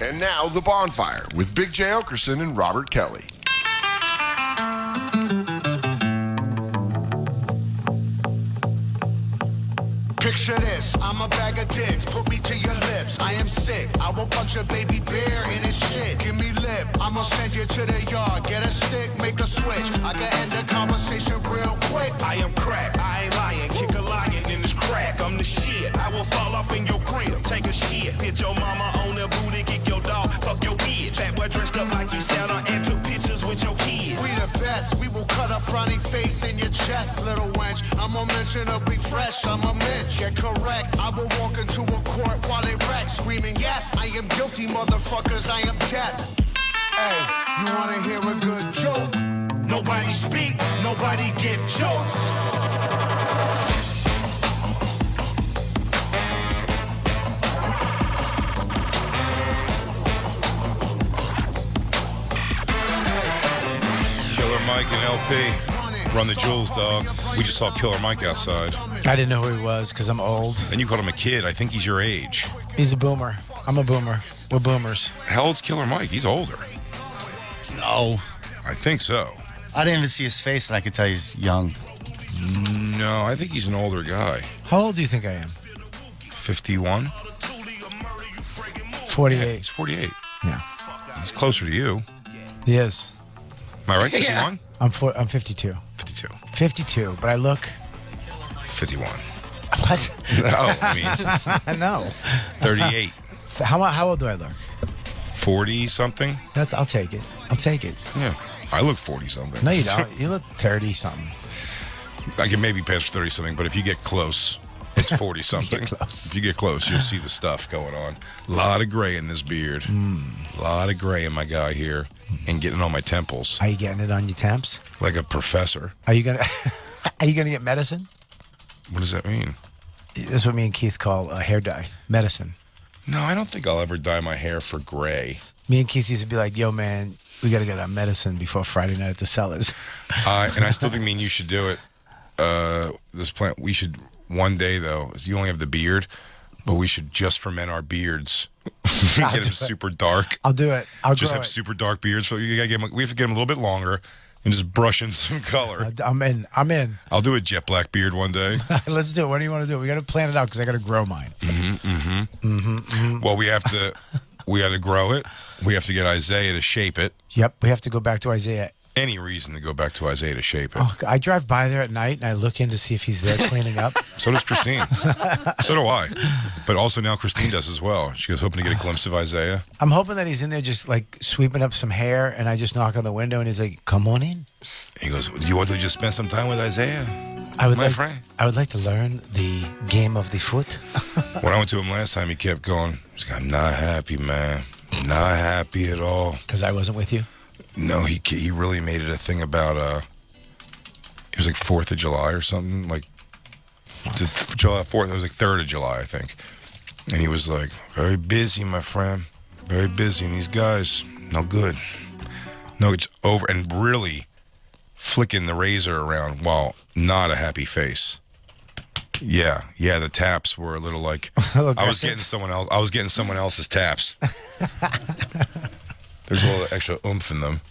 And now, The Bonfire with Big J. Okerson and Robert Kelly. Picture this, I'm a bag of dicks, put me to your lips. I am sick, I will punch a baby bear in his shit. Give me lip, I'ma send you to the yard. Get a stick, make a switch. I can end the conversation real quick. I am crack, I ain't lying, kick a lion in this crack. I'm the shit, I will fall off in your crib. Take a shit, hit your mama on the booty, kick your dog, fuck your bitch. That boy dressed up like you Santa and took pictures with your kids. We the best, we will cut a frowny face in your chest, little wench. I'm a mention of be fresh, I'm a mensch. Get correct, I will walk into a court while they wreck, screaming, yes, I am guilty, motherfuckers, I am death. Hey, you wanna hear a good joke? Nobody speak, nobody get choked. Killer Mike and LP. Run the jewels, dog. We just saw Killer Mike outside. I didn't know who he was because I'm old. And you called him a kid. I think he's your age. He's a boomer. I'm a boomer. We're boomers. How old's Killer Mike? He's older. No. I think so. I didn't even see his face, and I could tell he's young. No, I think he's an older guy. How old do you think I am? 51? 48. Yeah, he's 48. Yeah. He's closer to you. He is. Am I right? 51? I'm 52. 52. 52, but I look... 51. What? No, I mean... No. 38. How old do I look? 40-something? I'll take it. I'll take it. Yeah. I look 40-something. No, you don't. You look 30-something. I can maybe pass 30-something, but if you get close, it's 40-something. If you get close, you'll see the stuff going on. A lot of gray in this beard. A lot of gray in my guy here. And getting on my temples. Are you getting it on your temps? Like a professor. Are you gonna get medicine? What does that mean? That's what me and Keith call hair dye. Medicine. No, I don't think I'll ever dye my hair for gray. Me and Keith used to be like, yo, man, we got to get on medicine before Friday night at the Cellars. And I still think me and you should do it. This plant, we should, one day, though, is you only have the beard, but we should just ferment our beards. Get them super dark. I'll do it. I'll just grow have it. super dark beards. So you gotta get them, we have to get them a little bit longer and just brush in some color. I'm in. I'll do a jet black beard one day. Let's do it. What do you want to do? We got to plan it out because I got to grow mine. Well, we got to grow it. We have to get Isaiah to shape it. Yep. We have to go back to Isaiah. Any reason to go back to Isaiah to shape it. Oh, I drive by there at night and I look in to see if he's there cleaning up. So does Christine. So do I. But also now Christine does as well. She was hoping to get a glimpse of Isaiah. I'm hoping that he's in there just like sweeping up some hair and I just knock on the window and he's like, come on in. He goes, do you want to just spend some time with Isaiah? I would like to learn the game of the foot. When I went to him last time, he kept going, he's like, I'm not happy, man. Not happy at all. Because I wasn't with you? No, he really made it a thing about, it was like 4th of July or something, like, July 4th, it was like 3rd of July, I think. And he was like, very busy, my friend, very busy, and these guys, no good. No, it's over, and really flicking the razor around while not a happy face. Yeah, the taps were a little like, I was getting someone else's taps. There's a little extra oomph in them.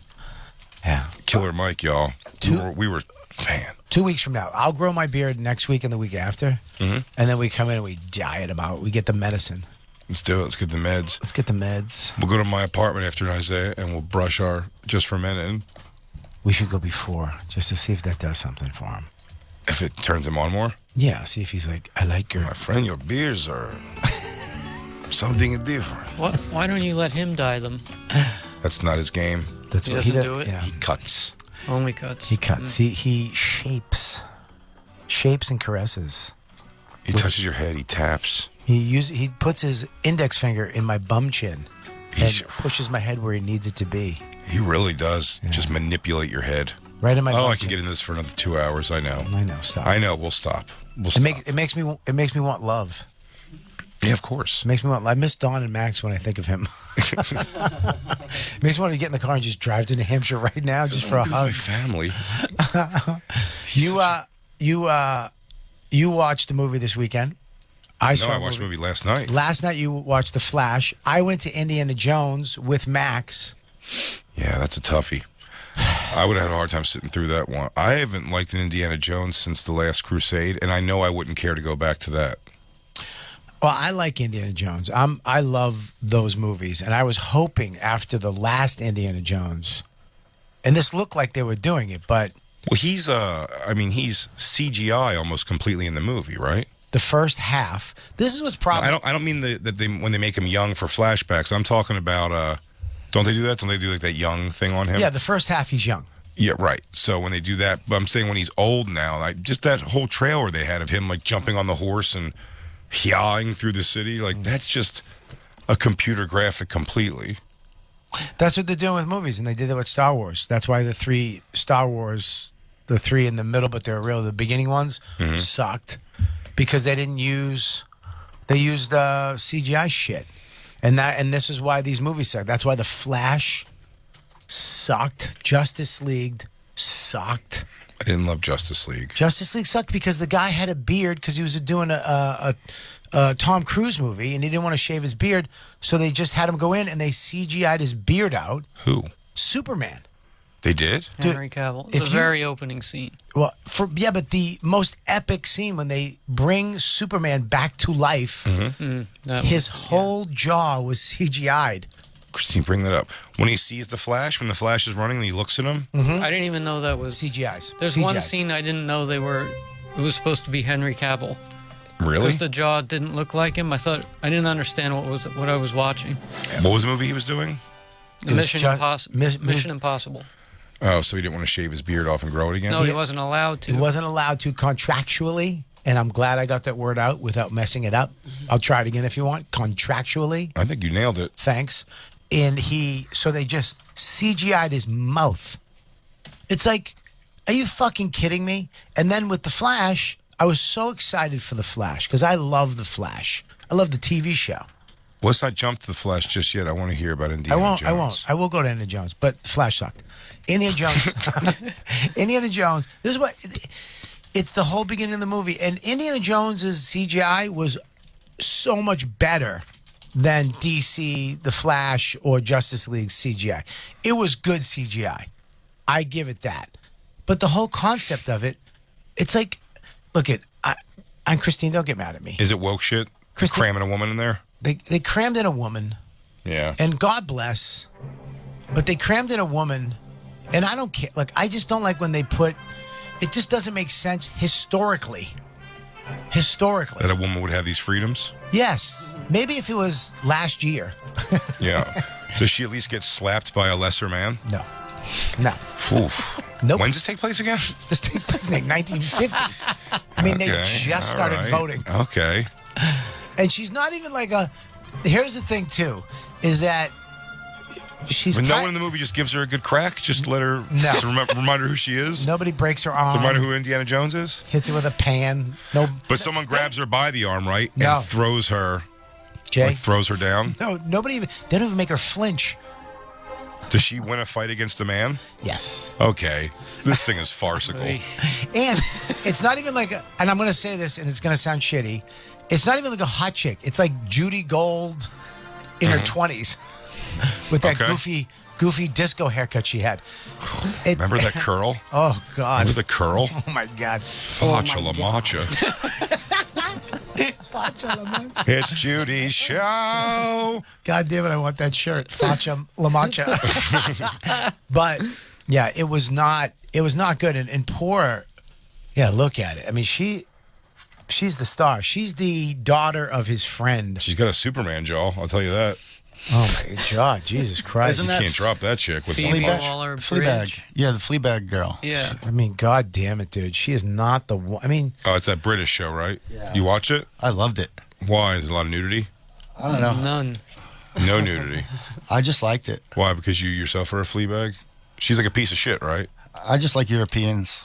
Yeah. Killer Mike, y'all. We were, man. 2 weeks from now. I'll grow my beard next week and the week after. And then we come in and we diet them out. We get the medicine. Let's do it. Let's get the meds. Let's get the meds. We'll go to my apartment after Isaiah and we'll brush our just fermented. We should go before just to see if that does something for him. If it turns him on more? Yeah, see if he's like, I like your... My friend, your beards are something different. What? Why don't you let him dye them? That's not his game. That's He what doesn't he do it? Yeah. He cuts. Only cuts. He cuts. He shapes. Shapes and caresses. He touches your head. He taps. He puts his index finger in my bum chin and pushes my head where he needs it to be. He really does. Just manipulate your head. Right in my bum I chin. can get in this for another 2 hours. I know. I know. Stop. I know. We'll stop. It makes me want love. Yeah, of course. It makes me want. I miss Dawn and Max when I think of him. It makes me want to get in the car and just drive to New Hampshire right now just for a hug. My family. You watched the movie this weekend. I I watched the movie last night. Last night you watched The Flash. I went to Indiana Jones with Max. Yeah, that's a toughie. I would have had a hard time sitting through that one. I haven't liked an Indiana Jones since The Last Crusade, and I know I wouldn't care to go back to that. Well, I like Indiana Jones. I love those movies, and I was hoping after the last Indiana Jones, and this looked like they were doing it, but Well, he's CGI almost completely in the movie, right? the first half. This is what's problem. I don't mean that they when they make him young for flashbacks. I'm talking about don't they do that? Don't they do like that young thing on him? Yeah, the first half he's young. Yeah, right. So when they do that, but I'm saying when he's old now, like just that whole trailer they had of him like jumping on the horse and yawing through the city, like that's just a computer graphic completely. That's what they're doing with movies, and they did it with Star Wars. That's why the three Star Wars, the three in the middle, but they're real. The beginning ones sucked because they didn't use. They used CGI shit, and this is why these movies suck. That's why The Flash sucked. Justice League sucked. I didn't love Justice League. Justice League sucked because the guy had a beard because he was doing a Tom Cruise movie and he didn't want to shave his beard, so they just had him go in and they CGI'd his beard out. Who? Superman. They did? Henry Cavill. if The you- very opening scene. Well, but the most epic scene when they bring Superman back to life, his whole jaw was CGI'd. Christine, bring that up. When he sees the Flash, when the Flash is running and he looks at him, I didn't even know that was CGI's. There's one scene I didn't know it was supposed to be Henry Cavill. really? Because the jaw didn't look like him. I didn't understand what I was watching. What was the movie he was doing? The was Mission Impossible. Oh, so he didn't want to shave his beard off and grow it again? No, he wasn't allowed to. He wasn't allowed to contractually, and I'm glad I got that word out without messing it up. I'll try it again if you want. Contractually. I think you nailed it. Thanks. And so they just CGI'd his mouth. It's like, are you fucking kidding me? And then with The Flash, I was so excited for The Flash because I love The Flash. I love the TV show. Let's not jump to the Flash just yet. I want to hear about Indiana Jones. I won't. I will go to Indiana Jones, but The Flash sucked. Indiana Jones. Indiana Jones. This is what. It's the whole beginning of the movie, and Indiana Jones's CGI was so much better than DC, The Flash, or Justice League CGI. It was good CGI. I give it that. But the whole concept of it, it's like, look and Christine, don't get mad at me. Is it woke shit? Christine- Cramming a woman in there? They crammed in a woman, Yeah. and God bless, but they crammed in a woman, and I don't care. Like, I just don't like when they put, it just doesn't make sense historically. That a woman would have these freedoms? Yes. Maybe if it was last year. Yeah. Does she at least get slapped by a lesser man? No. No. Oof. Nope. When does this take place again? This takes place in 1950. I mean, they Okay, just all started right. voting. Okay. And she's not even like a. Here's the thing, too, is that she's. But no one in the movie just gives her a good crack? Just let her just remind her who she is? Nobody breaks her arm. Remind her who Indiana Jones is? Hits her with a pan. No. But someone grabs her by the arm, right? No. And throws her. Jay. Like throws her down? No, nobody even. They don't even make her flinch. Does she win a fight against a man? Yes. Okay. This thing is farcical. Oy. And it's not even like, and I'm going to say this, and it's going to sound shitty. It's not even like a hot chick. It's like Judy Gold in her 20s with that Okay. goofy disco haircut she had. Remember that curl? Oh, God. Remember the curl? Oh, my God. Facha la macha. It's Judy's show. God damn it, I want that shirt. Facha La Mancha. But yeah, it was not good. And poor, yeah, look at it. I mean, she's the star. She's the daughter of his friend. She's got a Superman jaw, I'll tell you that. Oh my God, Jesus Christ. Isn't You that can't drop that chick with one Phoebe punch. Waller Fleabag? Bridge. Yeah, the Fleabag girl. Yeah. I mean, God damn it, dude. She is not the one. I mean, Oh, it's that British show, right? Yeah. You watch it? I loved it. Why? Is there a lot of nudity? I don't know. None. No nudity. I just liked it. Why? Because you yourself are a Fleabag? She's like a piece of shit, right? I just like Europeans.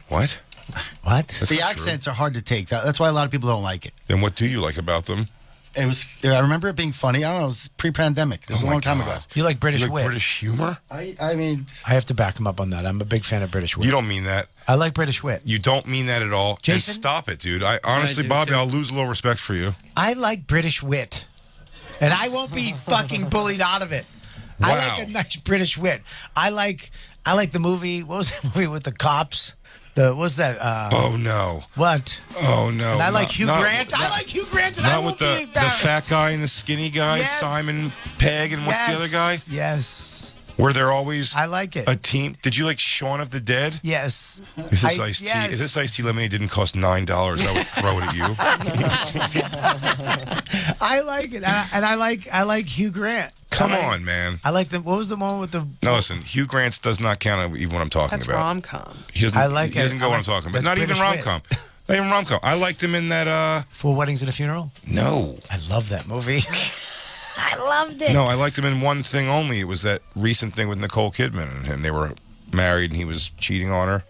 What? what? That's The not accents are hard to take. That's why a lot of people don't like it. Then what do you like about them? It was. I remember it being funny. I don't know. It was pre-pandemic. This was Oh a my long time God. ago. You like British You like wit? British humor? I mean, I have to back him up on that. I'm a big fan of British wit. You don't mean that. I like British wit. You don't mean that at all. Jason? And stop it, dude. I honestly, do, Bobby, too. I'll lose a little respect for you. I like British wit, and I won't be fucking bullied out of it. I Wow. like a nice British wit. I like the movie. What was the movie with the cops? What was that? Oh no. What? Oh no. And I like Not- Hugh not- Grant. I like Hugh Grant, and I Not won't with be the embarrassed. fat guy and the skinny guy, Yes. Simon Pegg, and what's the other guy? Yes. Where they're always I like it. a team. Did you like Shaun of the Dead? Yes. If this iced tea, yes. if this iced tea lemonade didn't cost $9, I would throw it at you. I like it, and I like Hugh Grant. Come I like- on, man. I like the. What was the one with the? No, listen. Hugh Grant's does not count even what I'm talking That's about. rom-com. He doesn't. I like he doesn't it. go I what I'm like- talking about. that's Not even British rom com. Not even rom com. I liked him in that. Four Weddings and a Funeral. No. I love that movie. I loved it. No, I liked him in one thing only. It was that recent thing with Nicole Kidman, and they were married, and he was cheating on her.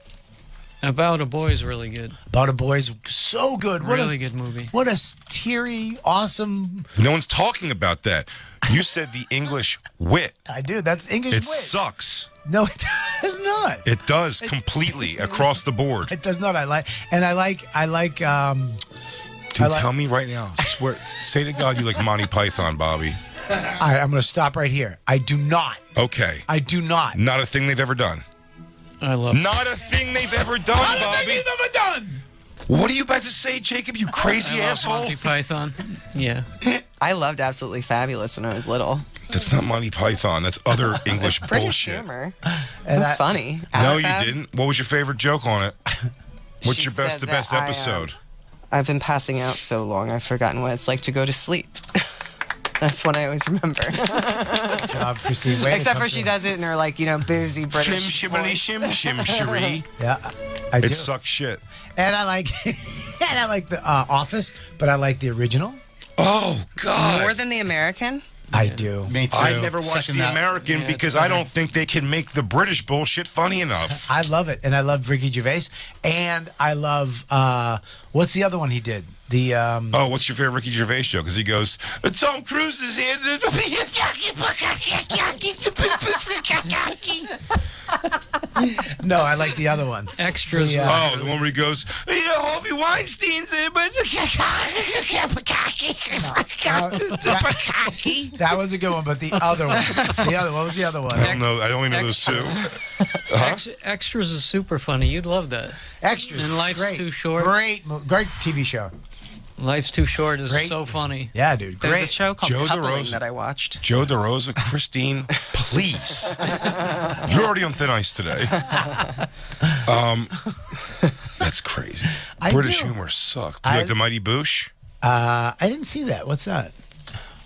About a Boy is really good. About a Boy's so good. What Really a, good movie. What a teary, awesome. No one's talking about that. You said the English wit. I do. That's English It wit. sucks. No, it does not. It does completely across the board. It does not. I like. Dude, I like- tell me right now. Swear, say to God you like Monty Python, Bobby. All right, I'm going to stop right here. I do not. Okay. I do not. Not a thing they've ever done. I love Not a thing they've ever done, Not a thing Bobby. you've ever done. What are you about to say, Jacob? You crazy I love asshole. Monty Python. Yeah. I loved Absolutely Fabulous when I was little. That's not Monty Python. That's other English British bullshit. humor. And That's funny. No, you Fab, didn't. What was your favorite joke on it? What's She your said the that best episode? I've been passing out so long, I've forgotten what it's like to go to sleep. That's one I always remember. Good job, Christine. Way to Except come for she through. does it in her, like, boozy Shim British shimmily voice. shim shim cherie. Yeah, I do. It sucks shit. And I like, and I like the Office, but I like the original. Oh God. More than the American? I do. me too. I never watched Second the that. American Yeah, it's because I funny. don't think they can make the British bullshit funny enough. I love it, and I love Ricky Gervais, and I love what's the other one he did? The Oh, what's your favorite Ricky Gervais joke? Because he goes, Tom Cruise is here. no, I like the other one. Extras. The, Oh, the one where he goes, yeah, Harvey Weinstein's in, but That one's a good one, but the other one, what was the other one? I don't know. I only know those two. Extras is super funny. You'd love that. Extras. And Life's great. Too Short. Great TV show. Life's Too Short is Great. so funny. Yeah, dude. There's Great. a show called Joe Coupling DeRosa. that I watched. Joe DeRosa, Christine, please. You're already on thin ice today. That's crazy. I British do. humor sucks. Do you like the Mighty Boosh? I didn't see that. What's that?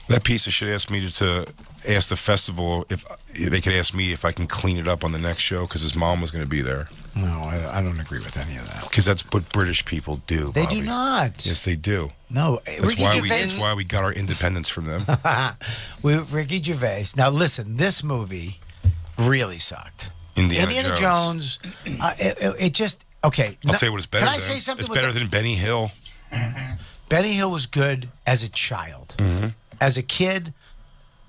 That piece of shit asked me to ask the festival if they could ask me if I can clean it up on the next show because his mom was going to be there. No, I don't agree with any of that. Because that's what British people do. They Bobby. do not. Yes, they do. No, That's why we got our independence from them. Ricky Gervais. Now listen, this movie really sucked. Indiana Jones. It just okay. I'll tell you what it's better Can I than. say something? It's with better the- than Benny Hill. Benny Hill was good as a child. Mm-hmm. As a kid,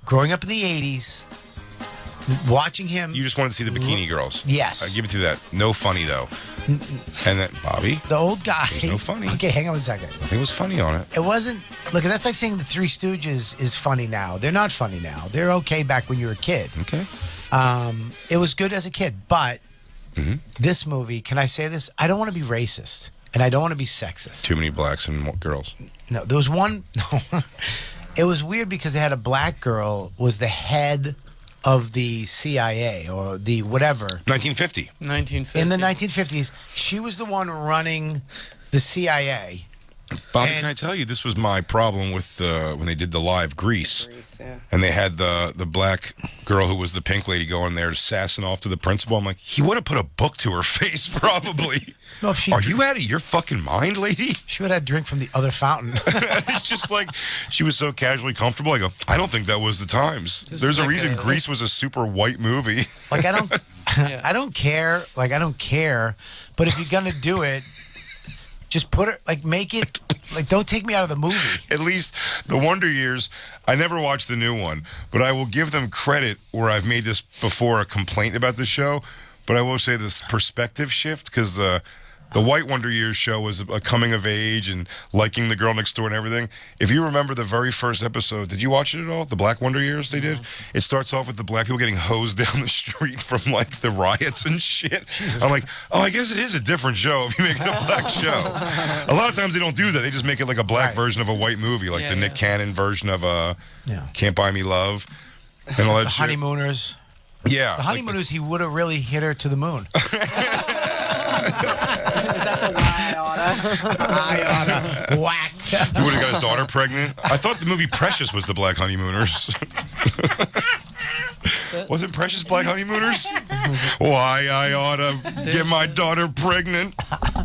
growing up in the '80s, watching him. You just wanted to see the bikini girls. Yes. I give it to you that. No funny though. And then Bobby, the old guy. There's no funny. Okay, hang on one second. I think it was funny on it. It wasn't. Look, that's like saying the Three Stooges is funny now. They're not funny now. They're okay back when you were a kid. Okay. It was good as a kid, but Mm-hmm. this movie. Can I say this? I don't want to be racist, and I don't want to be sexist. Too many blacks and girls. No, there was one. It was weird because they had a black girl was the head of the CIA or the whatever 1950. 1950. in the 1950s. She was the one running the CIA. Bobby, And- can I tell you this was my problem with when they did the live Grease, Grease, yeah. and they had the black girl who was the pink lady going there sassing off to the principal. I'm like, he would have put a book to her face probably. No, if she Are you out of your fucking mind, lady? She would have had a drink from the other fountain. It's just like she was so casually comfortable. I go, I don't think that was the times. Just There's a like reason a- Grease was a super white movie. Like I don't, Yeah. I don't care. Like I don't care. But if you're gonna do it, just put it. Like make it Like, don't take me out of the movie. At least the Wonder Years, I never watched the new one, but I will give them credit where I've made this before a complaint about the show, but I will say this perspective shift, because the White Wonder Years show was a coming of age and liking the girl next door and everything. If you remember the very first episode, did you watch it at all? The Black Wonder Years they did? It starts off with the black people getting hosed down the street from like the riots and shit. I'm like, oh, I guess it is a different show if you make it a black show. A lot of times they don't do that. They just make it like a black version of a white movie, like the Nick Cannon version of Can't Buy Me Love and all that The shit. Honeymooners. Yeah. The Honeymooners, he would have really hit her to the moon. I oughta whack. He would have got his daughter pregnant. I thought the movie Precious was the Black Honeymooners. Wasn't Precious Black Honeymooners? Why I ought to get my daughter pregnant.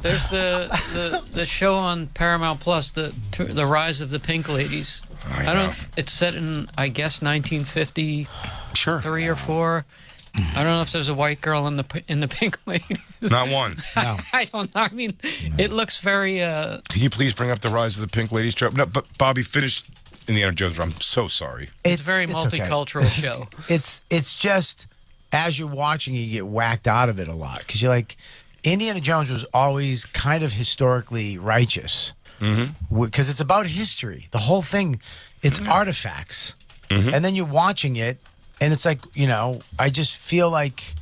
There's the show on Paramount Plus, the Rise of the Pink Ladies. I don't. It's set in, I guess, 1953 or 4. I don't know if there's a white girl in the Pink Ladies. Not one. No. I don't know. I mean, it looks very. Can you please bring up the Rise of the Pink Ladies trope? No, but Bobby, finish Indiana Jones. I'm so sorry. It's a very okay. multicultural show. It's just, as you're watching, you get whacked out of it a lot because you're like, Indiana Jones was always kind of historically righteous because it's about history. The whole thing, it's artifacts, and then you're watching it, and it's like, you know, I just feel like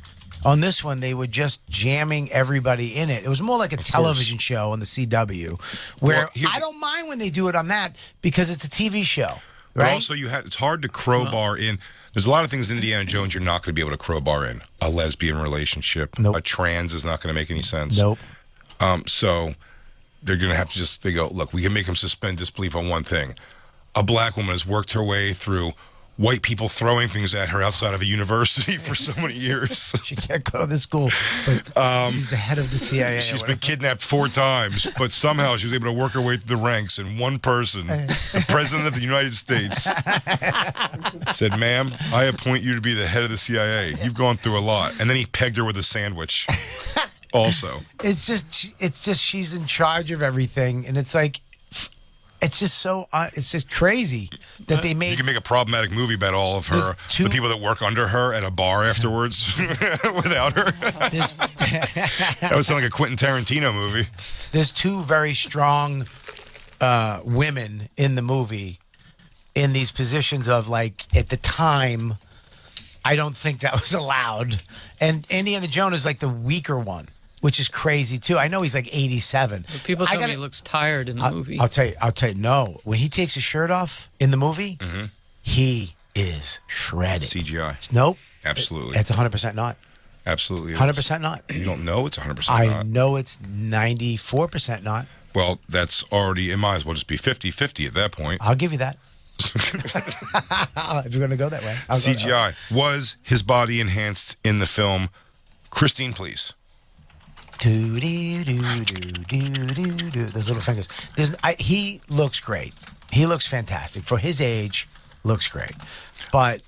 on this one they were just jamming everybody in it. It was more like a television show on the CW, where I don't mind when they do it on that because it's a TV show. But Right? also, it's hard to crowbar in. There's a lot of things in Indiana Jones you're not going to be able to crowbar in. A lesbian relationship. Nope. A trans is not going to make any sense. Nope. So they're going to have to they go, look, we can make them suspend disbelief on one thing. A black woman has worked her way through white people throwing things at her outside of a university for so many years. She can't go to this school, but she's the head of the CIA. She's been kidnapped 4 times, but somehow she was able to work her way through the ranks, and one person, the President of the United States, said, ma'am, I appoint you to be the head of the CIA. You've gone through a lot. And then he pegged her with a sandwich also. It's just she's in charge of everything, and it's like, it's just crazy that they made. You can make a problematic movie about all of her, the people that work under her at a bar afterwards without her. That would sound like a Quentin Tarantino movie. There's 2 very strong women in the movie in these positions of, like, at the time, I don't think that was allowed. And Indiana Jones is like the weaker one, which is crazy too. I know he's like 87. But people tell me he looks tired in the movie. I'll tell you, no. When he takes his shirt off in the movie, he is shredded. CGI. Nope. Absolutely. It's 100% not. Absolutely. 100% not. You don't know it's 100% I not. know it's 94% not. Well, that's already, it might as well just be 50-50 at that point. I'll give you that. If you're going to go that way. CGI. Was his body enhanced in the film Christine, Please? Those little fingers. He looks great. He looks fantastic. For his age, looks great. But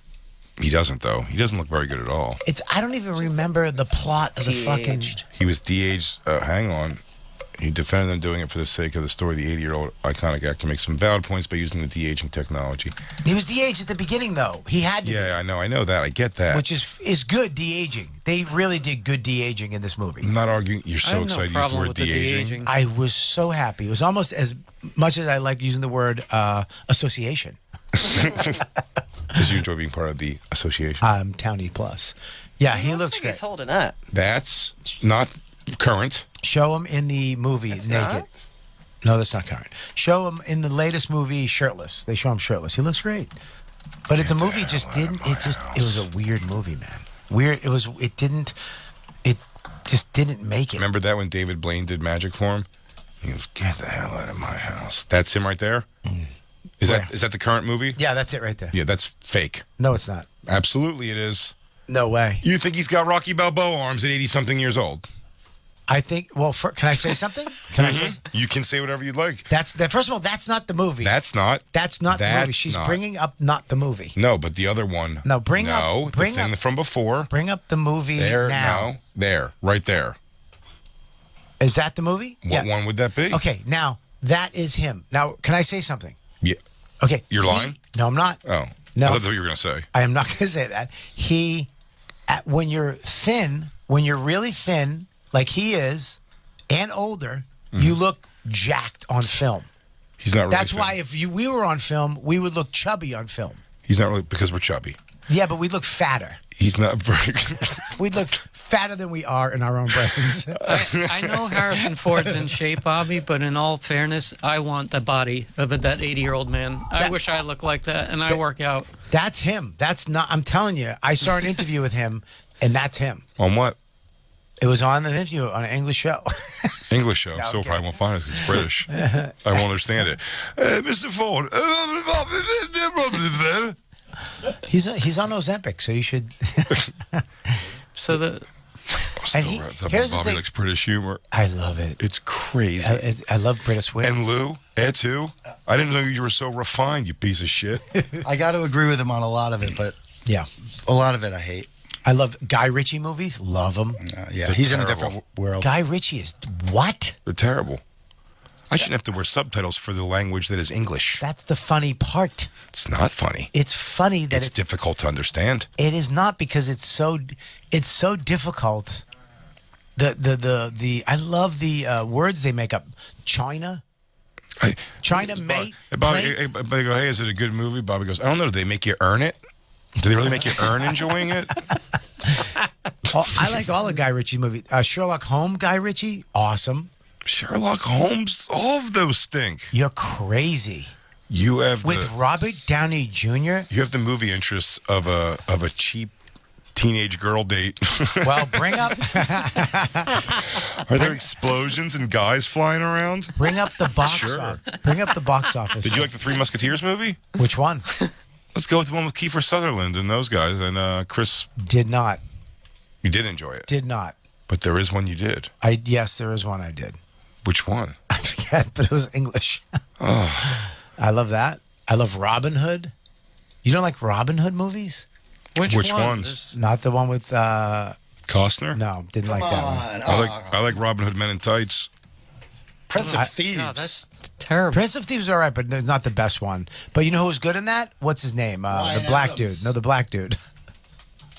He doesn't, though. He doesn't look very good at all. I don't even remember the plot of the fucking... He was de-aged. Hang on. He defended them doing it for the sake of the story. The 80-year-old iconic actor makes some valid points by using the de-aging technology. He was de-aged at the beginning, though. He had to be. Yeah, I know that. I get that. Which is good de-aging. They really did good de-aging in this movie. I'm not arguing. You're so excited you used the word de-aging. I was so happy. It was almost as much as I like using the word association. Because you enjoy being part of the association. Townie Plus. Yeah, he looks great. He's holding up. That's not current. Show him in the movie naked. Not? No, that's not current. Show him in the latest movie shirtless. They show him shirtless. He looks great. But the movie just didn't. It was a weird movie, man. Weird. It just didn't make it. Remember that when David Blaine did Magic for him? He goes, "Get the hell out of my house." That's him right there. Is that the current movie? Yeah, that's it right there. Yeah, that's fake. No, it's not. Absolutely, it is. No way. You think he's got Rocky Balboa arms at 80-something years old? I think. Well, can I say something? Can I say? You can say whatever you'd like. First of all, that's not the movie. That's not. That's not the movie. She's bringing up not the movie. No, but the other one. No, bring the thing from before. Bring up the movie there, now. No, there, right there. Is that the movie? What one would that be? Okay, now That is him. Now, can I say something? Yeah. Okay. You're lying? No, I'm not. Oh. No. I thought that's what you were going to say. I am not going to say that. When you're thin, when you're really thin, like he is, and older, you look jacked on film. He's not really That's thin. why if we were on film, we would look chubby on film. He's not really, because we're chubby. Yeah, but we'd look fatter. He's not very We'd look fatter than we are in our own brains. I know Harrison Ford's in shape, Bobby, but in all fairness, I want the body of that 80-year-old man. I wish I looked like that, and I work out. That's him. That's not. I'm telling you. I saw an interview with him, and that's him. On what? It was on an interview on an English show. English show. Still probably won't find us because it's British. I won't understand it. Mr. Ford. He's on Ozempic, so you should. So And he- here's the Bobby thing- likes British humor. I love it. It's crazy. I love British wit. And Lou, too. I didn't know you were so refined, you piece of shit. I got to agree with him on a lot of it, but Yeah, a lot of it I hate. I love Guy Ritchie movies. Love them. Yeah, They're he's in a terrible. different world. Guy Ritchie is what? They're terrible. I shouldn't have to wear subtitles for the language that is English. That's the funny part. It's not funny. It's funny that It's difficult to understand. It is not because it's so difficult. I love the words they make up. China, mate. Bobby go, hey, is it a good movie? Bobby goes, I don't know. Do they make you earn it? Do they really make you earn enjoying it? I like all the Guy Ritchie movies. Sherlock Holmes, Guy Ritchie, awesome. Sherlock Holmes, all of those stink. You're crazy. You have With Robert Downey Jr. You have the movie interests of a cheap teenage girl date. Well, bring up Are there explosions and guys flying around? bring up the box Sure. office. Bring up the box office. Did you like the Three Musketeers movie? Which one? Let's go with the one with Kiefer Sutherland and those guys and Chris. Did not. You did enjoy it, Did not. but there is one you did. Yes, there is one I did. Which one? I forget, but it was English. Oh, I love that. I love Robin Hood. You don't like Robin Hood movies? Which one? ones? Not the one with Costner. no, didn't like that one. I like Robin Hood Men in Tights. Prince of Thieves. God, that's terrible. Prince of Thieves is all right, but not the best one. But you know who's good in that? What's his name? The Ryan black Adams. dude. No, the black dude.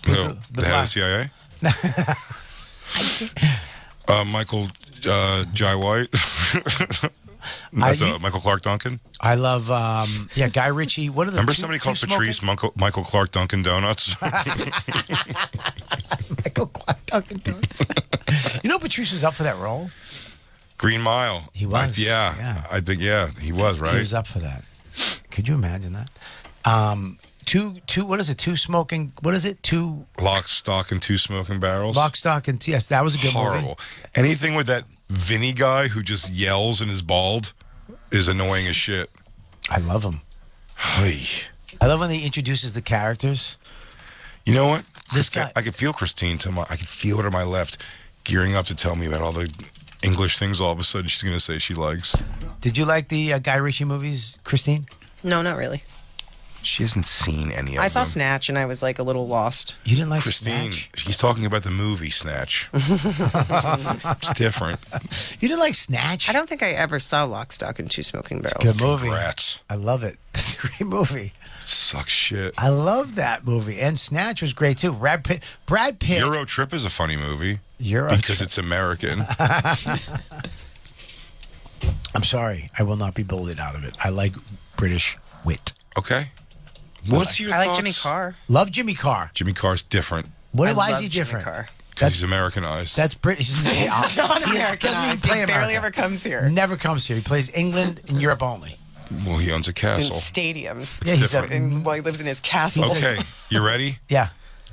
No, the the head of black- the CIA. Michael Jai White. That's Michael Clark Duncan. I love Guy Ritchie. What are the Remember two- somebody two called smoking- Patrice Michael Clark Duncan Donuts? Michael Clark Duncan Donuts. You know Patrice was up for that role? Green Mile. He was, yeah. I think he was, right? He was up for that. Could you imagine that? Two what is it? Two smoking what is it? Two Lock, Stock, and Two Smoking Barrels. Lock, Stock, and yes, that was a good Horrible. movie. Anything with that Vinny guy who just yells and is bald is annoying as shit. I love him. Hey. I love when he introduces the characters. You know what? This guy- I could feel Christine I could feel her to my left gearing up to tell me about all the English things all of a sudden she's going to say she likes. Did you like the Guy Ritchie movies, Christine? No, not really. She hasn't seen any of them. I saw Snatch and I was like a little lost. You didn't like Christine, Snatch? he's talking about the movie Snatch. It's different. You didn't like Snatch? I don't think I ever saw Lock, Stock, and Two Smoking Barrels. Good movie. Rats. I love it. It's a great movie. Sucks shit. I love that movie. And Snatch was great too. Brad Pitt. Euro Trip is a funny movie. Euro because Trip. it's American. I'm sorry. I will not be bullied out of it. I like British wit. Okay. What's your I like thoughts? Jimmy Carr. Love Jimmy Carr. Jimmy Carr's different Why I is love he Jimmy different? Carr. because he's Americanized. That's British. He's He's not American. doesn't even He play barely America. ever comes here. Never comes here. He plays England and Europe only. Well, he owns a In castle. stadiums. Yeah, he's a, And while he lives in his castle. Okay, you ready? yeah.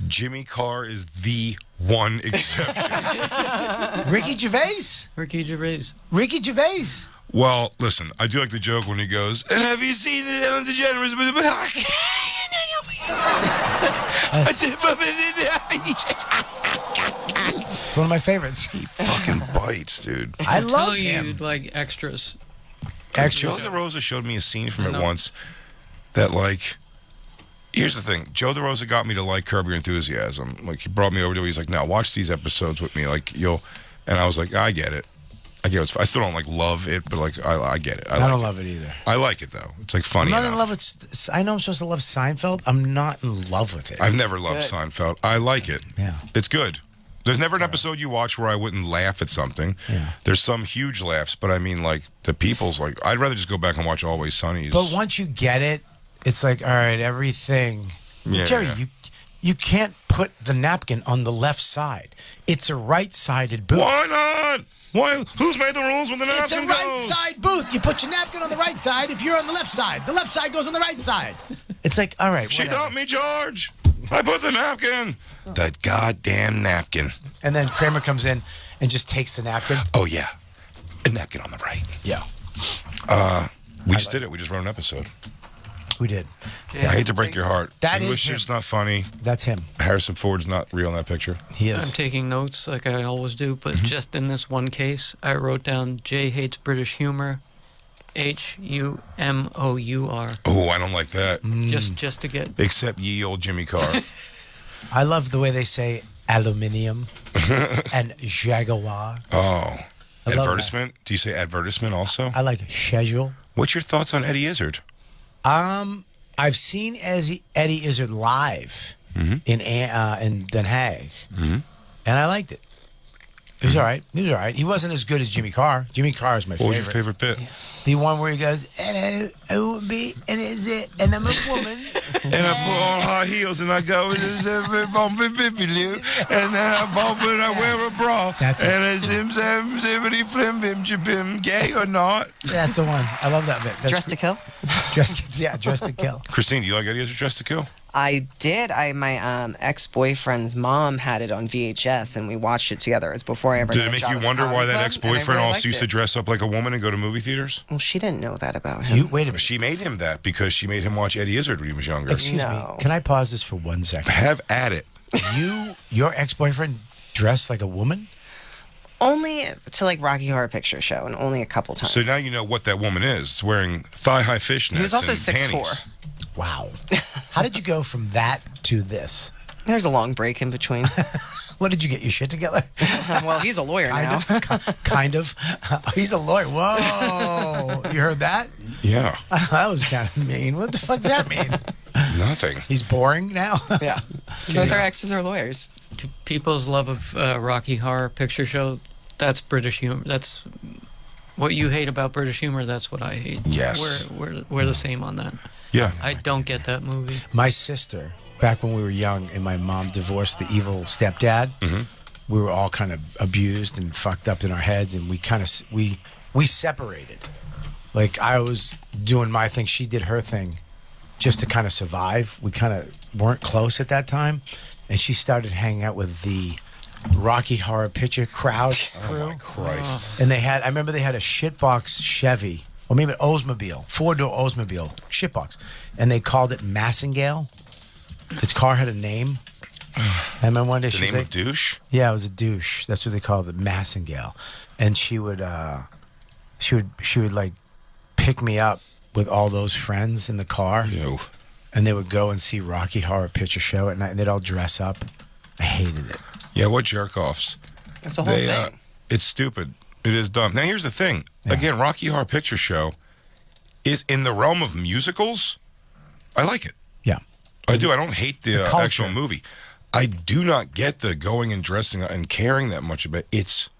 Jimmy Carr is the one exception. Ricky Gervais. Ricky Gervais. Ricky Gervais. Well, listen, I do like the joke when he goes, and have you seen the Ellen DeGeneres? It's one of my favorites. He fucking bites, dude. I love Tell you him. you'd like extras. Joe DeRosa showed me a scene from I it know. once that, like, here's the thing. Joe DeRosa got me to like Curb Your Enthusiasm. Like, he brought me over to it. He's like, now watch these episodes with me. Like, and I was like, I get it. I guess I still don't like love it, but like I get it. I like don't it. love it either. I like it though. It's like funny. I'm not enough. in love with. I know I'm supposed to love Seinfeld. I'm not in love with it. I've never loved Seinfeld. I like it. Yeah. It's good. There's never an episode you watch where I wouldn't laugh at something. Yeah. There's some huge laughs, but I mean, like the people's like I'd rather just go back and watch Always Sunny's. But once you get it, it's like, all right, everything. Yeah, Jerry, yeah. you can't put the napkin on the left side. It's a right-sided booth. Why not? Why? Who's made the rules when the napkin It's a goes? right-side booth. You put your napkin on the right side if you're on the left side. The left side goes on the right side. It's like, all right, She whatever. dumped me, George. I put the napkin. The goddamn napkin. And then Kramer comes in and just takes the napkin. Oh yeah, a napkin on the right. Yeah, We just did it. We just wrote an episode. we did. I hate to break your heart. That English is him. shit's not funny. That's him. Harrison Ford's not real in that picture. He I'm is. taking notes like I always do, but Mm-hmm. just in this one case, I wrote down Jay hates British humor, HUMOUR, Oh, I don't like that. just to get. Except ye old Jimmy Carr. I love the way they say aluminium and jaguar. Oh. I love Advertisement? Do you say advertisement also? I like schedule. What's your thoughts on Eddie Izzard? I've seen Eddie Izzard live Mm-hmm. in Den Haag, and I liked it. He was all right. He was all right. He wasn't as good as Jimmy Carr. Jimmy Carr is my What was favorite. your favorite bit? The one where he goes, "Hello, I won't be, and is it, and I'm a woman." And I put on high heels and I go to every bumpy bippy lip. And then I bump and I wear a bra. That's it. And a zim zam zippity flim bim jibim, gay or not. That's the one. I love that bit. That's Dressed to Kill? Dressed to kill. Christine, do you like Eddie Izzard Dressed to Kill? I did. My ex-boyfriend's mom had it on VHS, and we watched it together. It was before I ever Did got it a make job you at the wonder why comedy that club, and I ex-boyfriend really also liked used to it. dress up like a woman and go to movie theaters? Well, she didn't know that about him. Wait a minute. She made him that because she made him watch Eddie Izzard when he was younger. Excuse No. me. Can I pause this for 1 second? Have at it. Your ex-boyfriend dressed like a woman? Only to like Rocky Horror Picture Show, and only a couple times. So now you know what that woman is. It's wearing thigh-high fishnets. He was also and 6'4". panties. Wow. How did you go from that to this? There's a long break in between. What did you get your shit together? Well, he's a lawyer now. Kind of. He's a lawyer. Whoa. You heard that? Yeah. That was kind of mean. What the fuck does that mean? Nothing. He's boring now? Yeah. Both our exes are lawyers. People's love of Rocky Horror Picture Show, that's British humor. That's what you hate about British humor. That's what I hate. Yes. We're the same on that. Yeah. I don't get that movie. My sister, back when we were young and my mom divorced the evil stepdad, we were all kind of abused and fucked up in our heads, and we kind of we separated. Like I was doing my thing, she did her thing, just to kind of survive. We kind of weren't close at that time, and she started hanging out with the Rocky Horror Picture crowd crew. Oh my Christ. And I remember they had a shitbox Chevy, or maybe an Oldsmobile, 4-door Oldsmobile, shitbox. And they called it Massingale. Its car had a name. I remember one day The she was name like, of douche? yeah, it was a douche. That's what they called it, Massingale. And she would like pick me up with all those friends in the car. Ew. And they would go and see Rocky Horror Picture Show at night, and they'd all dress up. I hated it. Yeah, what jerk-offs? That's the whole thing. It's stupid. It is dumb. Now, here's the thing. Yeah. Again, Rocky Horror Picture Show is in the realm of musicals. I like it. Yeah. I do. I don't hate the culture. actual movie. I do not get the going and dressing and caring that much about it. It's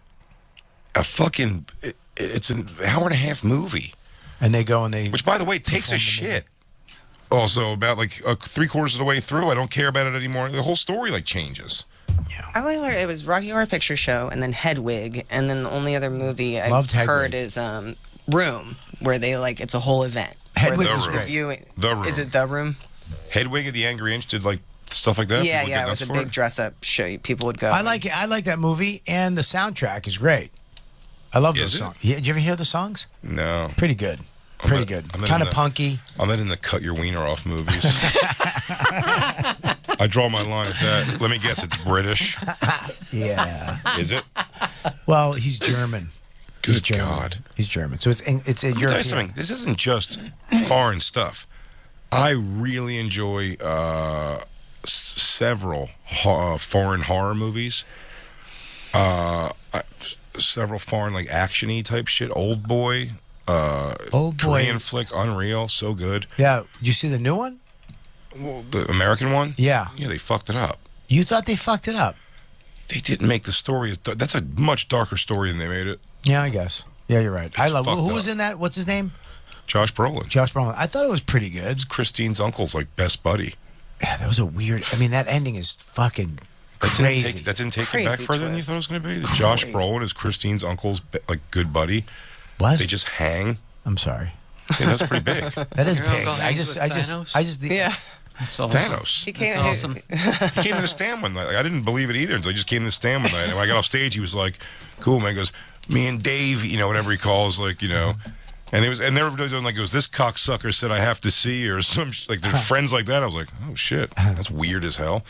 a fucking... It's an hour and a half movie. And they go and they... Which, by the way, takes a perform the shit. Also, about like 3/4 of the way through, I don't care about it anymore. The whole story like changes. I only learned it was Rocky Horror Picture Show, and then Hedwig, and then the only other movie I've Loved heard Hedwig. is Room, where they like it's a whole event. Hedwig where they're was great. reviewing. The Room. Is it The Room? Hedwig of the Angry Inch did like stuff like that. Yeah, People would yeah. get It was nuts a for big dress-up show. People would go. I like it. I like that movie, and the soundtrack is great. I love Is those it? songs. Yeah, did you ever hear the songs? No. Pretty good. I'm Pretty not- good. I'm not Kind in of the- punky. I'm not in the cut your wiener off movies. I draw my line at that. Let me guess, it's British. Yeah. Is it? Well, he's German. He's Good German. God. He's German. So it's a Let me tell you European. something. This isn't just foreign stuff. I really enjoy several foreign horror movies. several foreign like action-y type shit. Old Boy, Old Boy. Korean flick, Unreal, so good. Yeah. Did you see the new one? Well, the American one? Yeah. Yeah, they fucked it up. You thought they fucked it up? They didn't make the story. That's a much darker story than they made it. Yeah, I guess. Yeah, you're right. I love. fucked Who was up. in that? What's his name? Josh Brolin. Josh Brolin. I thought it was pretty good. It's Christine's uncle's like best buddy. Yeah, that was a weird. I mean, that ending is fucking That crazy. didn't take it back Crazy further than you twist. thought it was going to be. That Josh Brolin is Christine's uncle's like good buddy. What? They just hang. I'm sorry. Yeah, that's pretty big. That is Your big. uncle I hangs just, with I just. Yeah. That's awesome. Thanos. He came. That's awesome. He came to the stand one night. Like, I didn't believe it either until he just came to the stand one night. And when I got off stage, he was like, "Cool, man." He goes, "Me and Dave, whatever he calls, like, And they were doing like, it was this cocksucker said I have to see, or like they're friends like that. I was like, oh shit, that's weird as hell.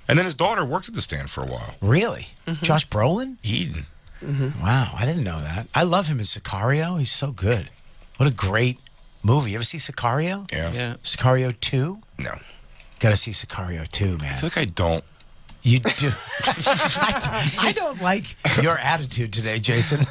And then his daughter worked at the stand for a while. Really? Josh Brolin? Eden. Wow, I didn't know that. I love him as Sicario. He's so good. What a great movie. You ever see Sicario? Yeah. Yeah. Sicario 2? No. Gotta see Sicario 2, I man. feel like I don't. You do. I don't like your attitude today, Jason.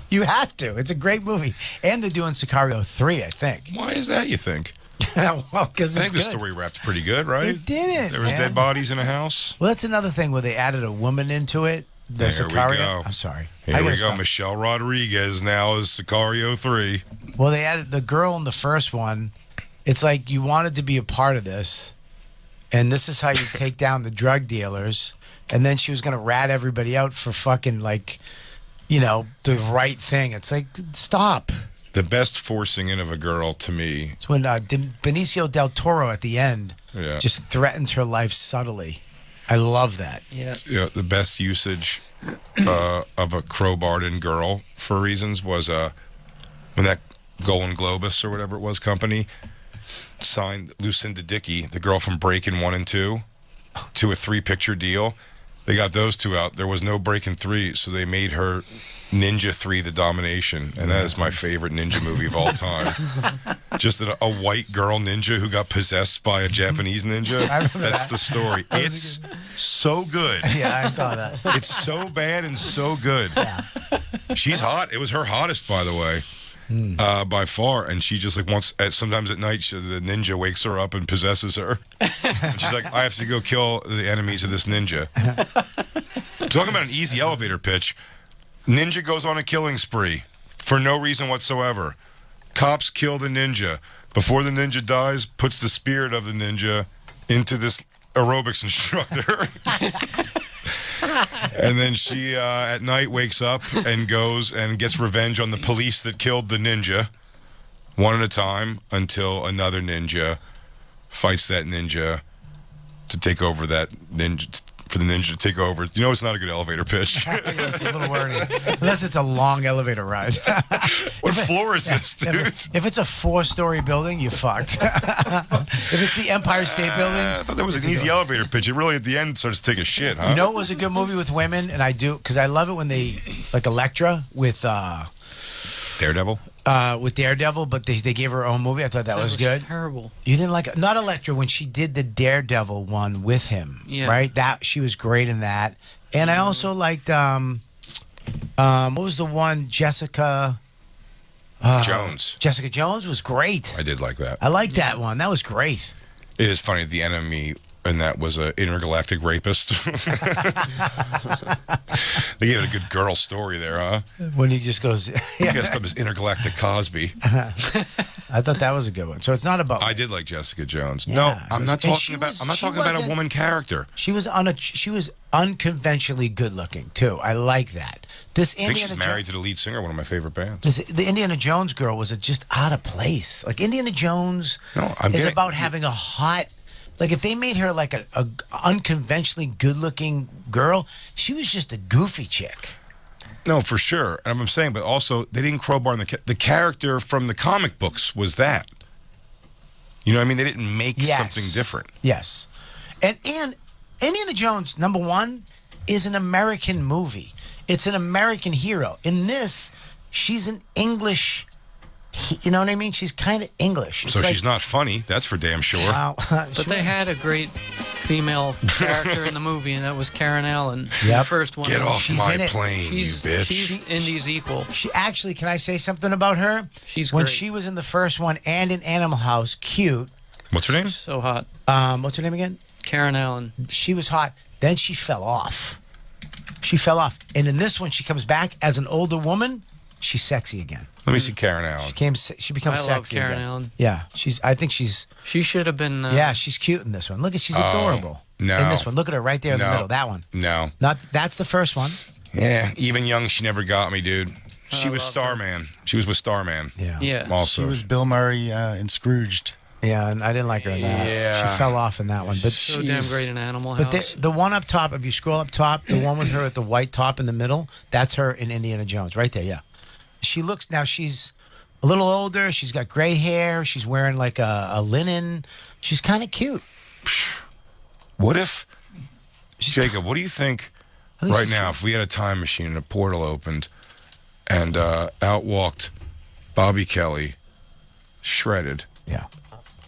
You have to. It's a great movie. And they're doing Sicario 3, I think. Why is that, you think? Well, because I it's think the good. story wrapped pretty good, right? It didn't, There was man. dead bodies in a house. Well, that's another thing where they added a woman into it. The There we Sicario. go. I'm sorry. Here I we gotta go. stop. Michelle Rodriguez now is Sicario 3. Well, they added the girl in the first one. It's like you wanted to be a part of this, and this is how you take down the drug dealers. And then she was going to rat everybody out for fucking the right thing. It's like, stop. The best forcing in of a girl to me. It's when Benicio del Toro at the end Yeah. just threatens her life subtly. I love that. Yeah. The best usage of a crowbarred-in girl for reasons was when that Golden Globus or whatever it was company signed Lucinda Dickey, the girl from Breakin' 1 and 2, to a 3-picture deal. They got those two out. There was no Breakin' 3, so they made her Ninja 3 The Domination, and that is my favorite ninja movie of all time. Just a white girl ninja who got possessed by a Japanese ninja. That's the story. It's so good. Yeah, I saw that. It's so bad and so good. She's hot. It was her hottest, by the way, by far. And she just wants. Sometimes at night, the ninja wakes her up and possesses her. And she's like, "I have to go kill the enemies of this ninja." Talking about an easy elevator pitch. Ninja goes on a killing spree for no reason whatsoever. Cops kill the ninja. Before the ninja dies, puts the spirit of the ninja into this aerobics instructor. And then she, at night, wakes up and goes and gets revenge on the police that killed the ninja, one at a time, until another ninja fights that ninja to take over that ninja, for the ninja to take over. You know, it's not a good elevator pitch. It's a little wordy. Unless it's a long elevator ride. What floor is this, dude? If it's a 4-story building, you fucked. If it's the Empire State Building. I thought that was an easy elevator pitch. It really, at the end, starts to take a shit, huh? You know, it was a good movie with women, and I do because I love it when they like Elektra with Daredevil? Daredevil, but they gave her own movie. I thought that was good. Terrible. You didn't like it? Not Elektra when she did the Daredevil one with him, Yeah. right? That she was great in that, and I also liked what was the one Jessica Jones. Jessica Jones was great. I did like that. I liked that one. That was great. It is funny. The enemy in that was an intergalactic rapist. They gave it a good girl story there, huh? When he just goes, He dressed up as intergalactic Cosby. I thought that was a good one. So it's not about. I did like Jessica Jones. Yeah. No, I'm not And talking she about. was- I'm not she talking about a wasn't- woman character. She was unconventionally good looking too. I like that. This I think Indiana she's married to the lead singer of one of my favorite bands. the Indiana Jones girl was just out of place. Like Indiana Jones No, I'm is getting- about having a hot. Like if they made her like a unconventionally good looking girl, she was just a goofy chick. No, for sure. And I'm saying, but also they didn't crowbar in the character from the comic books was that. You know what I mean? They didn't make Yes. something different. Yes, and Indiana Jones #1 is an American movie. It's an American hero. In this, she's an English You know what I mean? She's kind of English. It's So like, she's not funny. That's for damn sure. Wow. But they had a great female character in the movie, and that was Karen Allen. Yep. The first one. Get off She's my in it. plane, you bitch. She's Indy's equal. She actually, can I say something about her? She's when great. she was in the first one and in Animal House, cute. What's her name? So hot. What's her name again? Karen Allen. She was hot. Then she fell off. She fell off. And in this one, she comes back as an older woman. She's sexy again. Let me see Karen Allen. She becomes I sexy love Karen again. Allen. Yeah, I think she's. She should have been. Yeah, she's cute in this one. Look at, she's adorable. no. In this one, look at her right there in the No. middle. That one. No. That's the first one. Yeah, even young, she never got me, dude. She was love her. Starman. She was with Starman. Yeah. Yeah. Also. She was Bill Murray in Scrooged. Yeah, and I didn't like her in that. Yeah. She fell off in that one. But So damn great in Animal But House. the one up top, if you scroll up top, the one with her at the white top in the middle, that's her in Indiana Jones, right there. Yeah, she looks now. She's a little older. She's got gray hair. She's wearing like a linen. She's kind of cute. What if, Jacob, what do you think I think right she's now if we had a time machine and a portal opened and out walked Bobby Kelly, shredded, Yeah.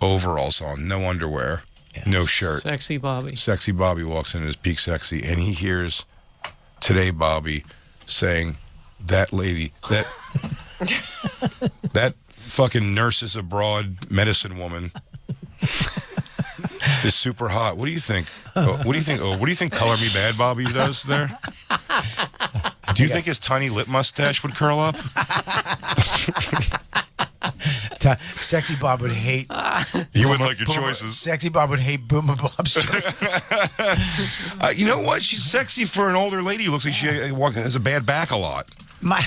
overalls on, no underwear, Yeah. no shirt. Sexy Bobby. Sexy Bobby walks in at his peak sexy, and he hears Today Bobby saying, that lady, that fucking nurses abroad medicine woman is super hot. What do you think? What do you think? What do you think Color Me Bad Bobby does there? Do you think his tiny lip mustache would curl up? Sexy Bob would hate. You wouldn't like your choices. Sexy Bob would hate Boomer Bob's choices. You know what? She's sexy for an older lady who looks like she has a bad back a lot. My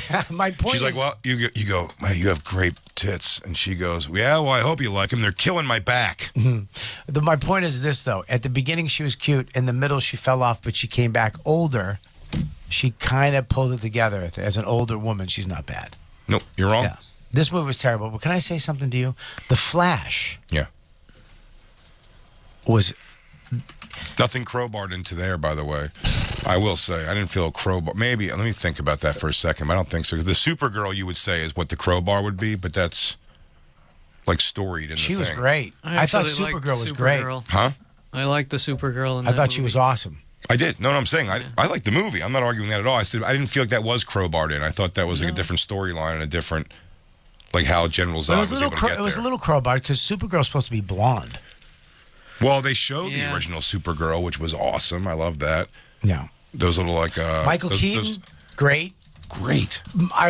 point. She's is, like, well, you go, man, you have great tits. And she goes, yeah, well, I hope you like them. They're killing my back. My point is this though. At the beginning, she was cute. In the middle, she fell off, but she came back older. She kind of pulled it together as an older woman. She's not bad. Nope, you're wrong. Yeah. This movie was terrible. But can I say something to you? The Flash Yeah. was. Nothing crowbarred into there, by the way. I will say, I didn't feel a crowbar. Maybe, let me think about that for a second. I don't think so. The Supergirl, you would say, is what the crowbar would be, but that's like storied in the She thing. was great. I thought actually liked Supergirl was great. Supergirl. Huh? I like the Supergirl in I that thought she movie. was awesome. I did. No, I'm saying I like the movie. I'm not arguing that at all. I said I didn't feel like that was crowbarred in. I thought that was like a different storyline and a different, like how General Zod It was, was a able little. to get It was a there. little crowbar because Supergirl's supposed to be blonde. Well, they showed the Yeah. original Supergirl, which was awesome. I love that. Yeah. Those little like Michael Keaton, great. great.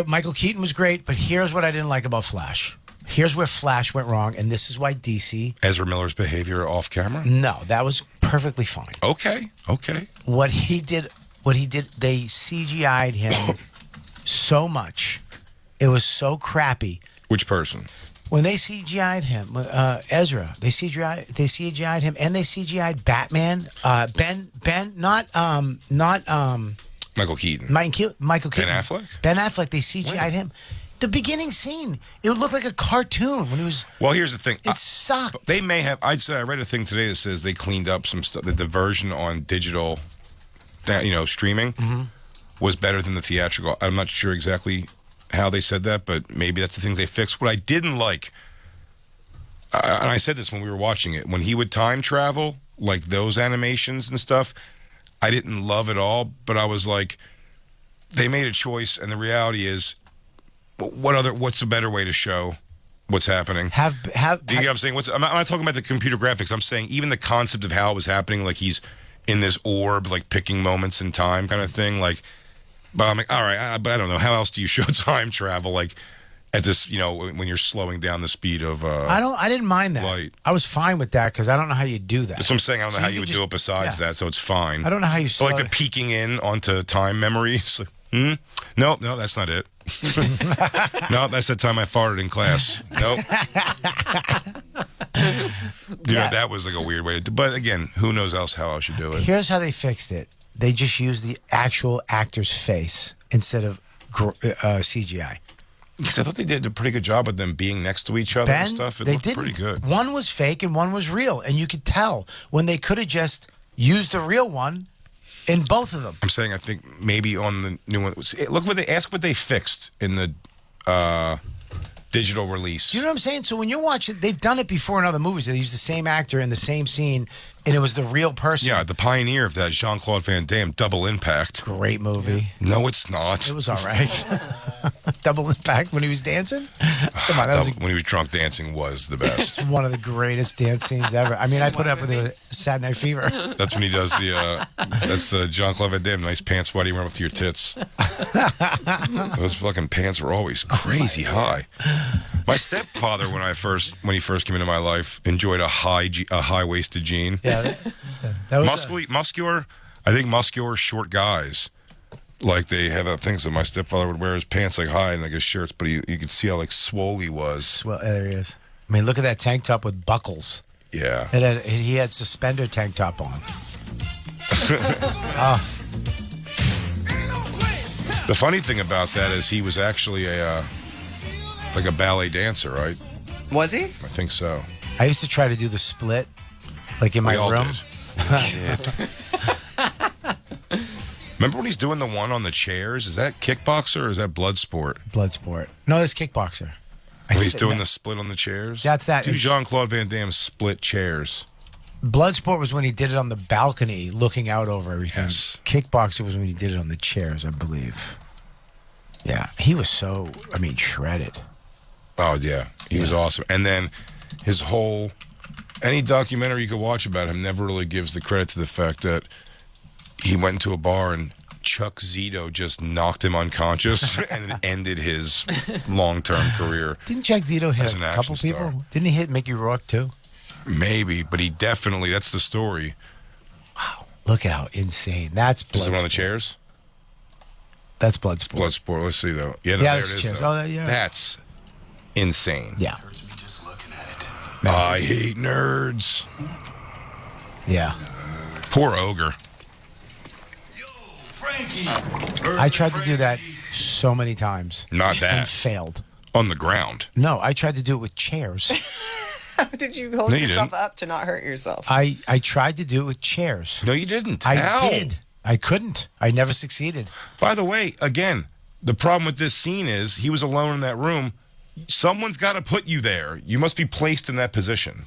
Michael Keaton was great, but here's what I didn't like about Flash. Here's where Flash went wrong, and this is why DC. Ezra Miller's behavior off camera. No, that was perfectly fine. Okay. What he did, they CGI'd him so much. It was so crappy. Which person? When they CGI'd him, Ezra, they CGI'd him, and they CGI'd Batman. Michael Keaton. Michael Keaton. Ben Affleck? Ben Affleck. They CGI'd him. The beginning scene, it would look like a cartoon when he was. Well, here's the thing. It sucked. They may have. I'd say I read a thing today that says they cleaned up some stuff. That the version on digital, streaming, was better than the theatrical. I'm not sure exactly how they said that, but maybe that's the things they fixed. What I didn't like, and I said this when we were watching it, when he would time travel, like those animations and stuff, I didn't love it all. But I was like, they made a choice, and the reality is, what's a better way to show what's happening? Have Do you get what I'm saying? I'm not talking about the computer graphics. I'm saying even the concept of how it was happening, like he's in this orb, like picking moments in time kind of thing. Like, but I'm like, all right, but I don't know. How else do you show time travel? Like at this, when you're slowing down the speed of I didn't mind that. light. I was fine with that because I don't know how you do that. That's what I'm saying. I don't know So how you you could would just- do it besides yeah. that, so it's fine. I don't know how you slow Like the peeking in onto time memories. No, that's not it. No, that's the time I farted in class. Nope. That was like a weird way to do. But again, who knows how else you do it? Here's how they fixed it. They just used the actual actor's face instead of CGI. Because I thought they did a pretty good job of them being next to each other and stuff. It they looked didn't. pretty good. One was fake and one was real, and you could tell when they could have just used the real one in both of them. I'm saying I think maybe on the new one. Look what they fixed in the digital release. Do you know what I'm saying? So when you watch it, they've done it before in other movies. They use the same actor in the same scene, and it was the real person. Yeah, the pioneer of that, Jean-Claude Van Damme, Double Impact. Great movie. No, it's not. It was all right. Double Impact when he was dancing. Come on, that was When he was drunk dancing was the best. one of the greatest dance scenes ever. I mean, I put up with it with Saturday Night Fever. That's when he does that's the Jean-Claude Van Damme, nice pants, why do you run up to your tits? Those fucking pants were always crazy high. My stepfather, when he first came into my life, enjoyed a high-waisted jean. Yeah, that was muscular. I think muscular short guys, like they have things that my stepfather would wear his pants like high and like his shirts, but you could see how like swole he was. Well, there he is. I mean, look at that tank top with buckles. Yeah. He had suspender tank top on. The funny thing about that is he was actually a ballet dancer, right? Was he? I think so. I used to try to do the split, like in my We all room. did. Remember when he's doing the one on the chairs? Is that kickboxer or is that Bloodsport? Bloodsport. No, that's kickboxer. When he's doing the split on the chairs? That's that. Do Jean-Claude Van Damme split chairs? Bloodsport was when he did it on the balcony, looking out over everything. Yes. Kickboxer was when he did it on the chairs, I believe. Yeah, he was shredded. Oh, yeah. He was awesome. And then his whole... Any documentary you could watch about him never really gives the credit to the fact that he went into a bar and Chuck Zito just knocked him unconscious and it ended his long-term career. Didn't Jack Zito hit As an a couple action people? star. Didn't he hit Mickey Rourke too? Maybe, but he definitely... That's the story. Look how insane. That's Is it on the Bloodsport. chairs? That's Bloodsport. Bloodsport. Let's see, though. Yeah, no, Yeah, there that's it is, chairs. though. Oh, yeah. That's insane. Yeah. I hate nerds. Yeah. Poor ogre. I tried to do that so many times. Not And that. failed. On the ground. No, I tried to do it with chairs. How did you hold No, you yourself didn't. up to not hurt yourself? I tried to do it with chairs. No, you didn't. I How? did. I couldn't. I never succeeded. By the way, again, the problem with this scene is he was alone in that room. Someone's got to put you there. You must be placed in that position.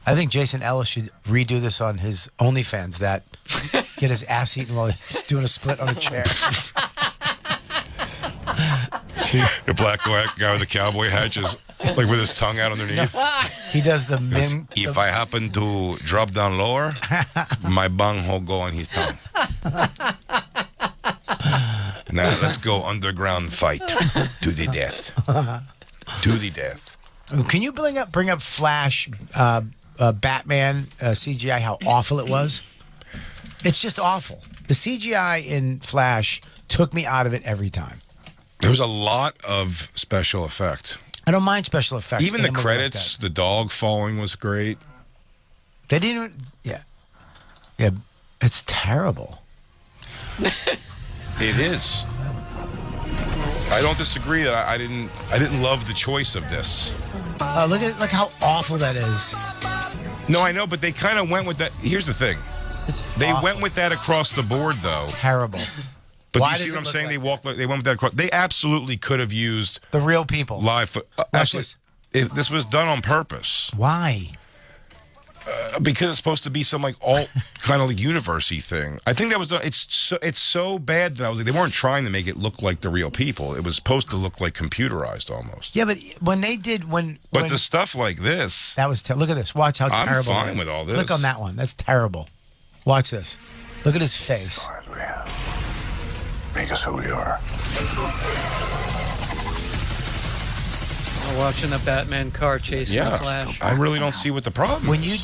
I think Jason Ellis should redo this on his OnlyFans. That get his ass eaten while he's doing a split on a chair. The black guy with the cowboy hat just like with his tongue out underneath. He does the min. If I happen to drop down lower, my bung will go on his tongue. Now let's go underground fight to the death. To the death. Can you bring up Flash, Batman CGI? How awful it was. It's just awful. The CGI in Flash took me out of it every time. There was a lot of special effect. I don't mind special effects. Even in the a movie credits, like the dog falling was great. that. They didn't. Even, yeah. It's terrible. It is. I don't disagree that I didn't love the choice of this. Look how awful that is. No, I know, but they kind of went with that. Here's the thing. They awful. went with that across the board, though. Terrible. But Why you does see it what I'm look saying? like They went with that across. They absolutely could have used The real people. live. Watch Actually, this. this was done on purpose Why? because it's supposed to be some like alt kind of like universe-y thing. I think that was done. It's so bad that I was like, they weren't trying to make it look like the real people. It was supposed to look like computerized almost. Yeah, but when they did when The stuff like this, that was look at this. Watch how I'm terrible. fine it is. with all this. Click on that one. That's terrible. Watch this. Look at his face. Make us who we are. We're watching the Batman car chasing the Flash. I really don't see what the problem is.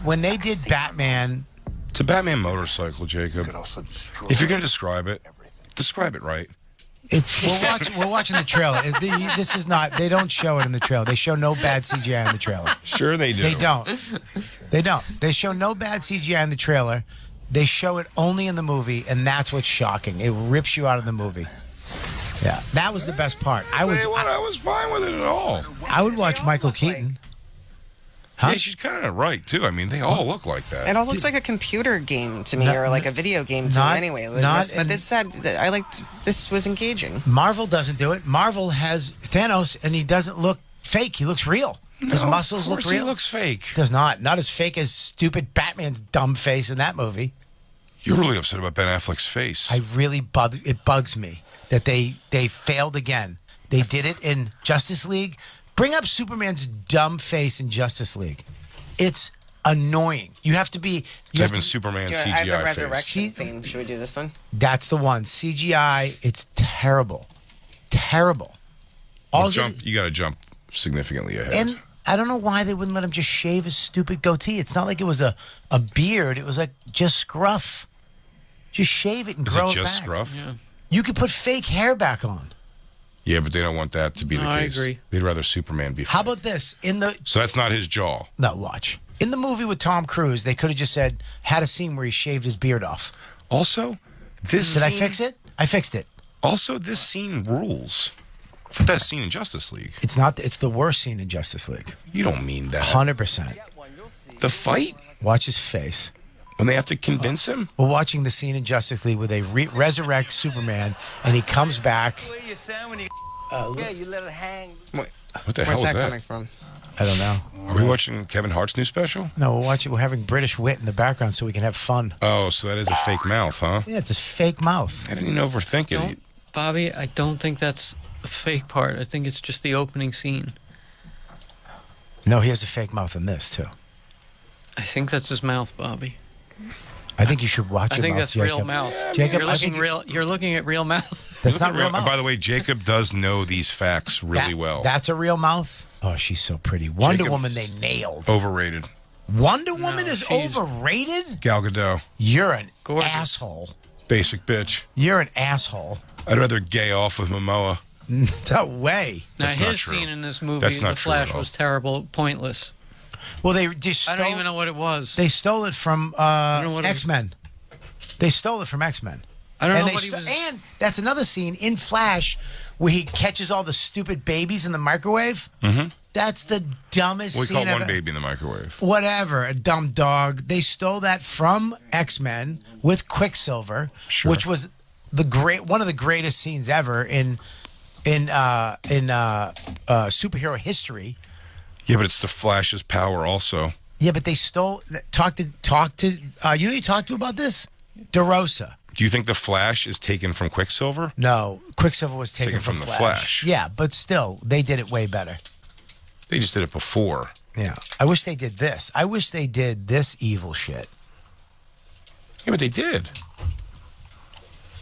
When they did Batman, It's a Batman motorcycle, Jacob. If you're going to describe it right. we're watching the trailer. This is not. They don't show it in the trailer. They show no bad CGI in the trailer. Sure they do. They don't. They don't. They show no bad CGI in the trailer. They show it only in the movie, and that's what's shocking. It rips you out of the movie. Yeah, that was the best part. I I was fine with it at all. would watch Michael Keaton. Huh? Yeah, she's kind of right too. I mean, they all look like that. It all looks like a computer game to me, Not- or like a video game to not- me anyway. not But in- this said, I liked, this was engaging. Marvel doesn't do it. Marvel has Thanos, and he doesn't look fake. He looks real. His muscles of look course real. He looks fake. Does not as fake as stupid Batman's dumb face in that movie. You're really upset about Ben Affleck's face. It bugs me that they failed again. They did it in Justice League. Bring up Superman's dumb face in Justice League. It's annoying. You have to be. Type in Superman I have the CGI resurrection face. scene. Should we do this one? That's the one. CGI. It's terrible. Terrible. All You got to jump significantly ahead. and I don't know why they wouldn't let him just shave his stupid goatee. It's not like it was a beard. It was like just scruff. Just shave it and Is grow it it just back. scruff? Yeah. You could put fake hair back on. Yeah, but they don't want that to be the No, I case. agree. They'd rather Superman be. How fake. about this? So that's not his jaw. No, watch. In the movie with Tom Cruise, they could have just had a scene where he shaved his beard off. Also, this. Did I fix it? I fixed it. Also, this scene rules. It's the best scene in Justice League. It's not. It's the worst scene in Justice League. You don't mean that. 100%. The fight Watch his face. when they have to convince him. We're watching the scene in Justice League where they resurrect Superman, and he comes back. What the hell Where's is that that? coming from? I don't know. Are we watching Kevin Hart's new special? No, we're having British wit in the background so we can have fun. Oh, so that is a fake mouth, huh? Yeah, it's a fake mouth. I didn't even overthink it. Don't, Bobby, I don't think that's a fake part. I think it's just the opening scene. No, he has a fake mouth in this too. I think that's his mouth, Bobby. I think you should watch I your think mouth, that's real Jacob. mouth. Jacob, you're I looking think- real. You're looking at real mouth. That's Look not at real mouth. By the way, Jacob does know these facts really That- well. That's a real mouth. Oh, she's so pretty. Wonder Jacob- Woman, they nailed. Overrated. Wonder Woman No, is she's- overrated? Gal Gadot. You're an Gorgeous. asshole. Basic bitch. You're an asshole. I'd rather gay off with Momoa. No way. Now That's not his true. scene in this movie, That's not The true at Flash, all. was terrible, pointless. Well, they just I don't even know what it was. They stole it from know what it was. X-Men. They stole it from X-Men. I don't and know they what he was. And that's another scene in Flash where he catches all the stupid babies in the microwave. Mm-hmm. That's the dumbest We scene caught one ever. baby in the microwave. Whatever, a dumb dog. They stole that from X-Men with Quicksilver, Sure. which was one of the greatest scenes ever in superhero history. Yeah, but it's the Flash's power also. Yeah, but they stole. Talk to. You know who you talked to about this? DeRosa. Do you think the Flash is taken from Quicksilver? No, Quicksilver was taken, Taken from the Flash. Yeah, but still, they did it way better. They just did it before. Yeah, I wish they did this. I wish they did this evil shit. Yeah, but they did.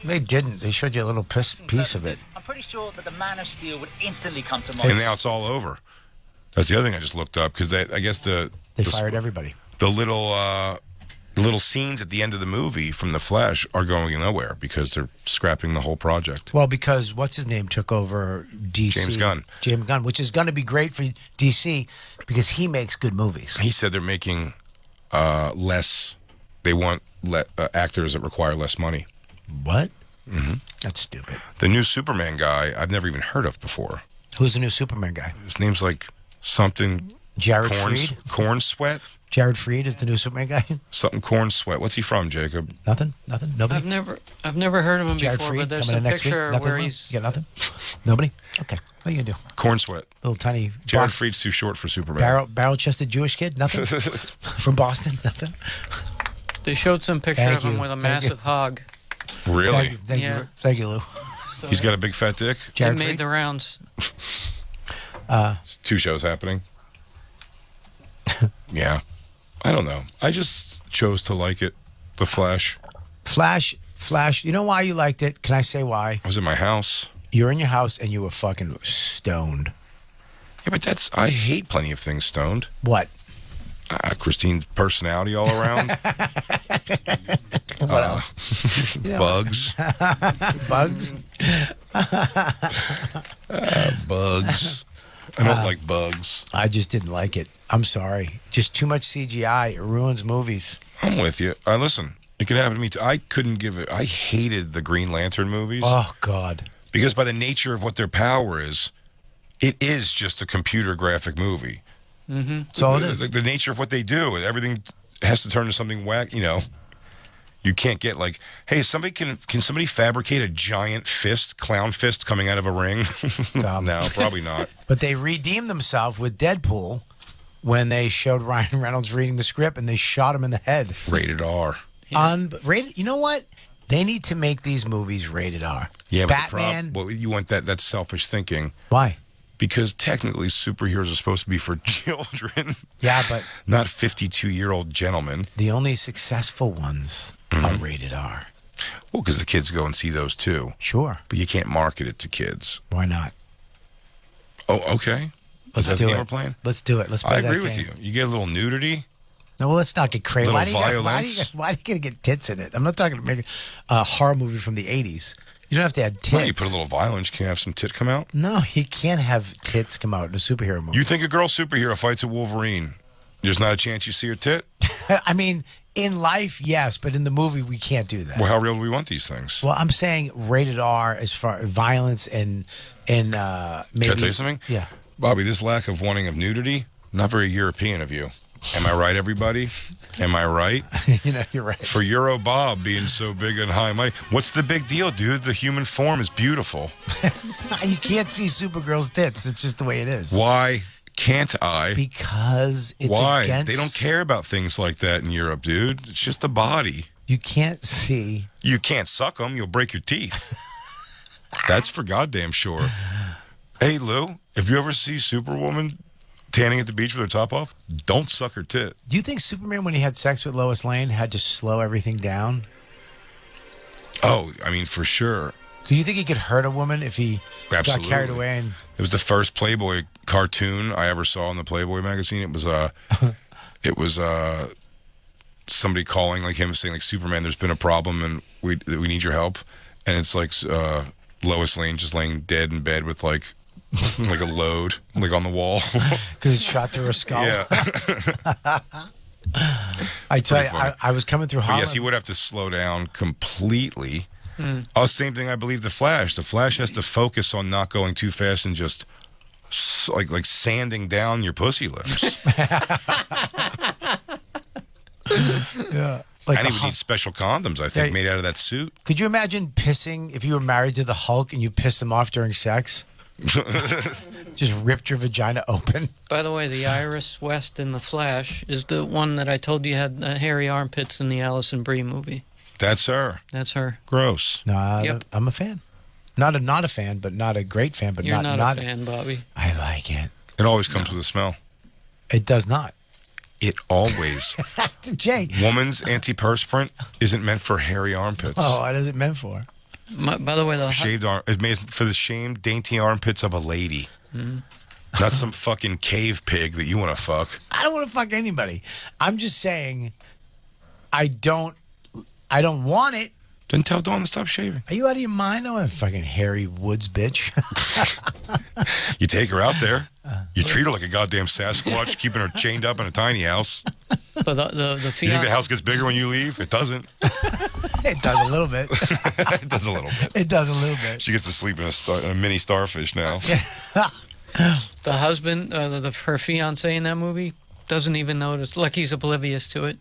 They didn't. They showed you a little piece of it. I'm pretty sure that the Man of Steel would instantly come to mind. And now it's all over. That's the other thing I just looked up because I guess They fired everybody. The little scenes at the end of the movie from the Flash are going nowhere because they're scrapping the whole project. Well, because what's his name took over DC. James Gunn. James Gunn, which is going to be great for DC because he makes good movies. He said they're making less. They want actors that require less money. What? Mm-hmm. That's stupid. The new Superman guy I've never even heard of before. Who's the new Superman guy? His name's like something. Jared Freed. Corn Sweat. Jared Freed is the new Superman guy. Something Corn Sweat. What's he from, Jacob? Nothing. Nobody. I've never heard of him Jared before, Freed but there's coming in a next week. picture Nothing. where Lou? he's. You got nothing. Nobody. Okay. What are you gonna do? Corn Sweat. Little tiny Jared Freed's too short for Superman. barrel-chested Jewish kid. Nothing. From Boston. Nothing. They showed some picture Thank of him you. with a Thank you. massive hog. Really? Thank Yeah. you. Thank you, Lou. So He's got a big fat dick. it Jared made Freed. the rounds. 2 shows happening. Yeah. I don't know. I just chose to like it. The Flash. Flash. You know why you liked it? Can I say why? I was in my house. You're in your house and you were fucking stoned. Yeah, but I hate Plenty of Things stoned. What? Christine's personality all around. What else? Bugs. Bugs? Bugs. I don't like bugs. I just didn't like it. I'm sorry. Just too much CGI. It ruins movies. I'm with you. Listen, it could happen to me too. I couldn't give it. I hated the Green Lantern movies Oh, God. because by the nature of what their power is, it is just a computer graphic movie. That's all it is. The nature of what they do. Everything has to turn to something whack. You can't get like, hey, somebody can somebody fabricate a giant fist, clown fist coming out of a ring? No, probably not. But they redeemed themselves with Deadpool when they showed Ryan Reynolds reading the script and they shot him in the head. Rated R. Rated. You know what? They need to make these movies rated R. Yeah, Batman. but you want that's selfish thinking. Why? Because technically superheroes are supposed to be for children. Yeah, but not 52-year-old gentlemen. The only successful ones are rated R. Well, because the kids go and see those too. Sure. But you can't market it to kids. Why not? Oh, okay. Let's do it. We're playing? Let's do it. Let's play that game. I agree with you. You get a little nudity. No, well, let's not get crazy. Little Why do you violence. why do you gotta get tits in it? I'm not talking about making a horror movie from the 80s. You don't have to have tits. Well, you put a little violence. Can you have some tit come out? No, you can't have tits come out in a superhero movie. You think a girl superhero fights a Wolverine? There's not a chance you see her tit? I mean, in life, yes, but in the movie, we can't do that. Well, how real do we want these things? Well, I'm saying rated R as far as violence and maybe. Can I tell you something? Yeah. Bobby, this lack of wanting of nudity, not very European of you. Am I right, everybody? Am I right? You're right. For Euro Bob being so big and high money. What's the big deal, dude? The human form is beautiful. You can't see Supergirl's tits. It's just the way it is. Why can't I? Because it's Why? against... They don't care about things like that in Europe, dude. It's just a body. You can't see. You can't suck them. You'll break your teeth. That's for goddamn sure. Hey, Lou, if you ever see Superwoman tanning at the beach with her top off, don't suck her tit. Do you think Superman, when he had sex with Lois Lane, had to slow everything down? Oh, I mean, for sure. Do you think he could hurt a woman if he got carried away? And it was the first Playboy cartoon I ever saw in the Playboy magazine. It was somebody calling like him saying like, Superman, there's been a problem and we need your help. And it's like Lois Lane just laying dead in bed with like a load like on the wall because it shot through her skull. Yeah. I tell you, I was coming through Holland. Yes, he would have to slow down completely. Oh, same thing. I believe the Flash. The Flash has to focus on not going too fast and just like sanding down your pussy lips. Yeah. And he would need special condoms, I think, made out of that suit. Could you imagine pissing if you were married to the Hulk and you pissed him off during sex? Just ripped your vagina open. By the way, the Iris West in The Flash is the one that I told you had hairy armpits in the Alison Brie movie. That's her. That's her. Gross. No, Yep. I'm a fan. Not a fan, but not a great fan. But You're not a fan, Bobby. I like it. It always comes with a smell. It does not. It always. Jay. Woman's antiperspirant isn't meant for hairy armpits. Oh, what is it meant for? By the way, shaved arm. It's made for the shamed, dainty armpits of a lady. Not some fucking cave pig that you want to fuck. I don't want to fuck anybody. I'm just saying, I don't want it. Then tell Dawn to stop shaving. Are you out of your mind? I'm a fucking hairy woods bitch. You take her out there. You treat her like a goddamn Sasquatch, keeping her chained up in a tiny house. But the You think the house gets bigger when you leave? It doesn't. It does a little bit. It does a little bit. It does a little bit. She gets to sleep in a mini starfish now. The husband, her fiance in that movie, doesn't even notice. Like he's oblivious to it.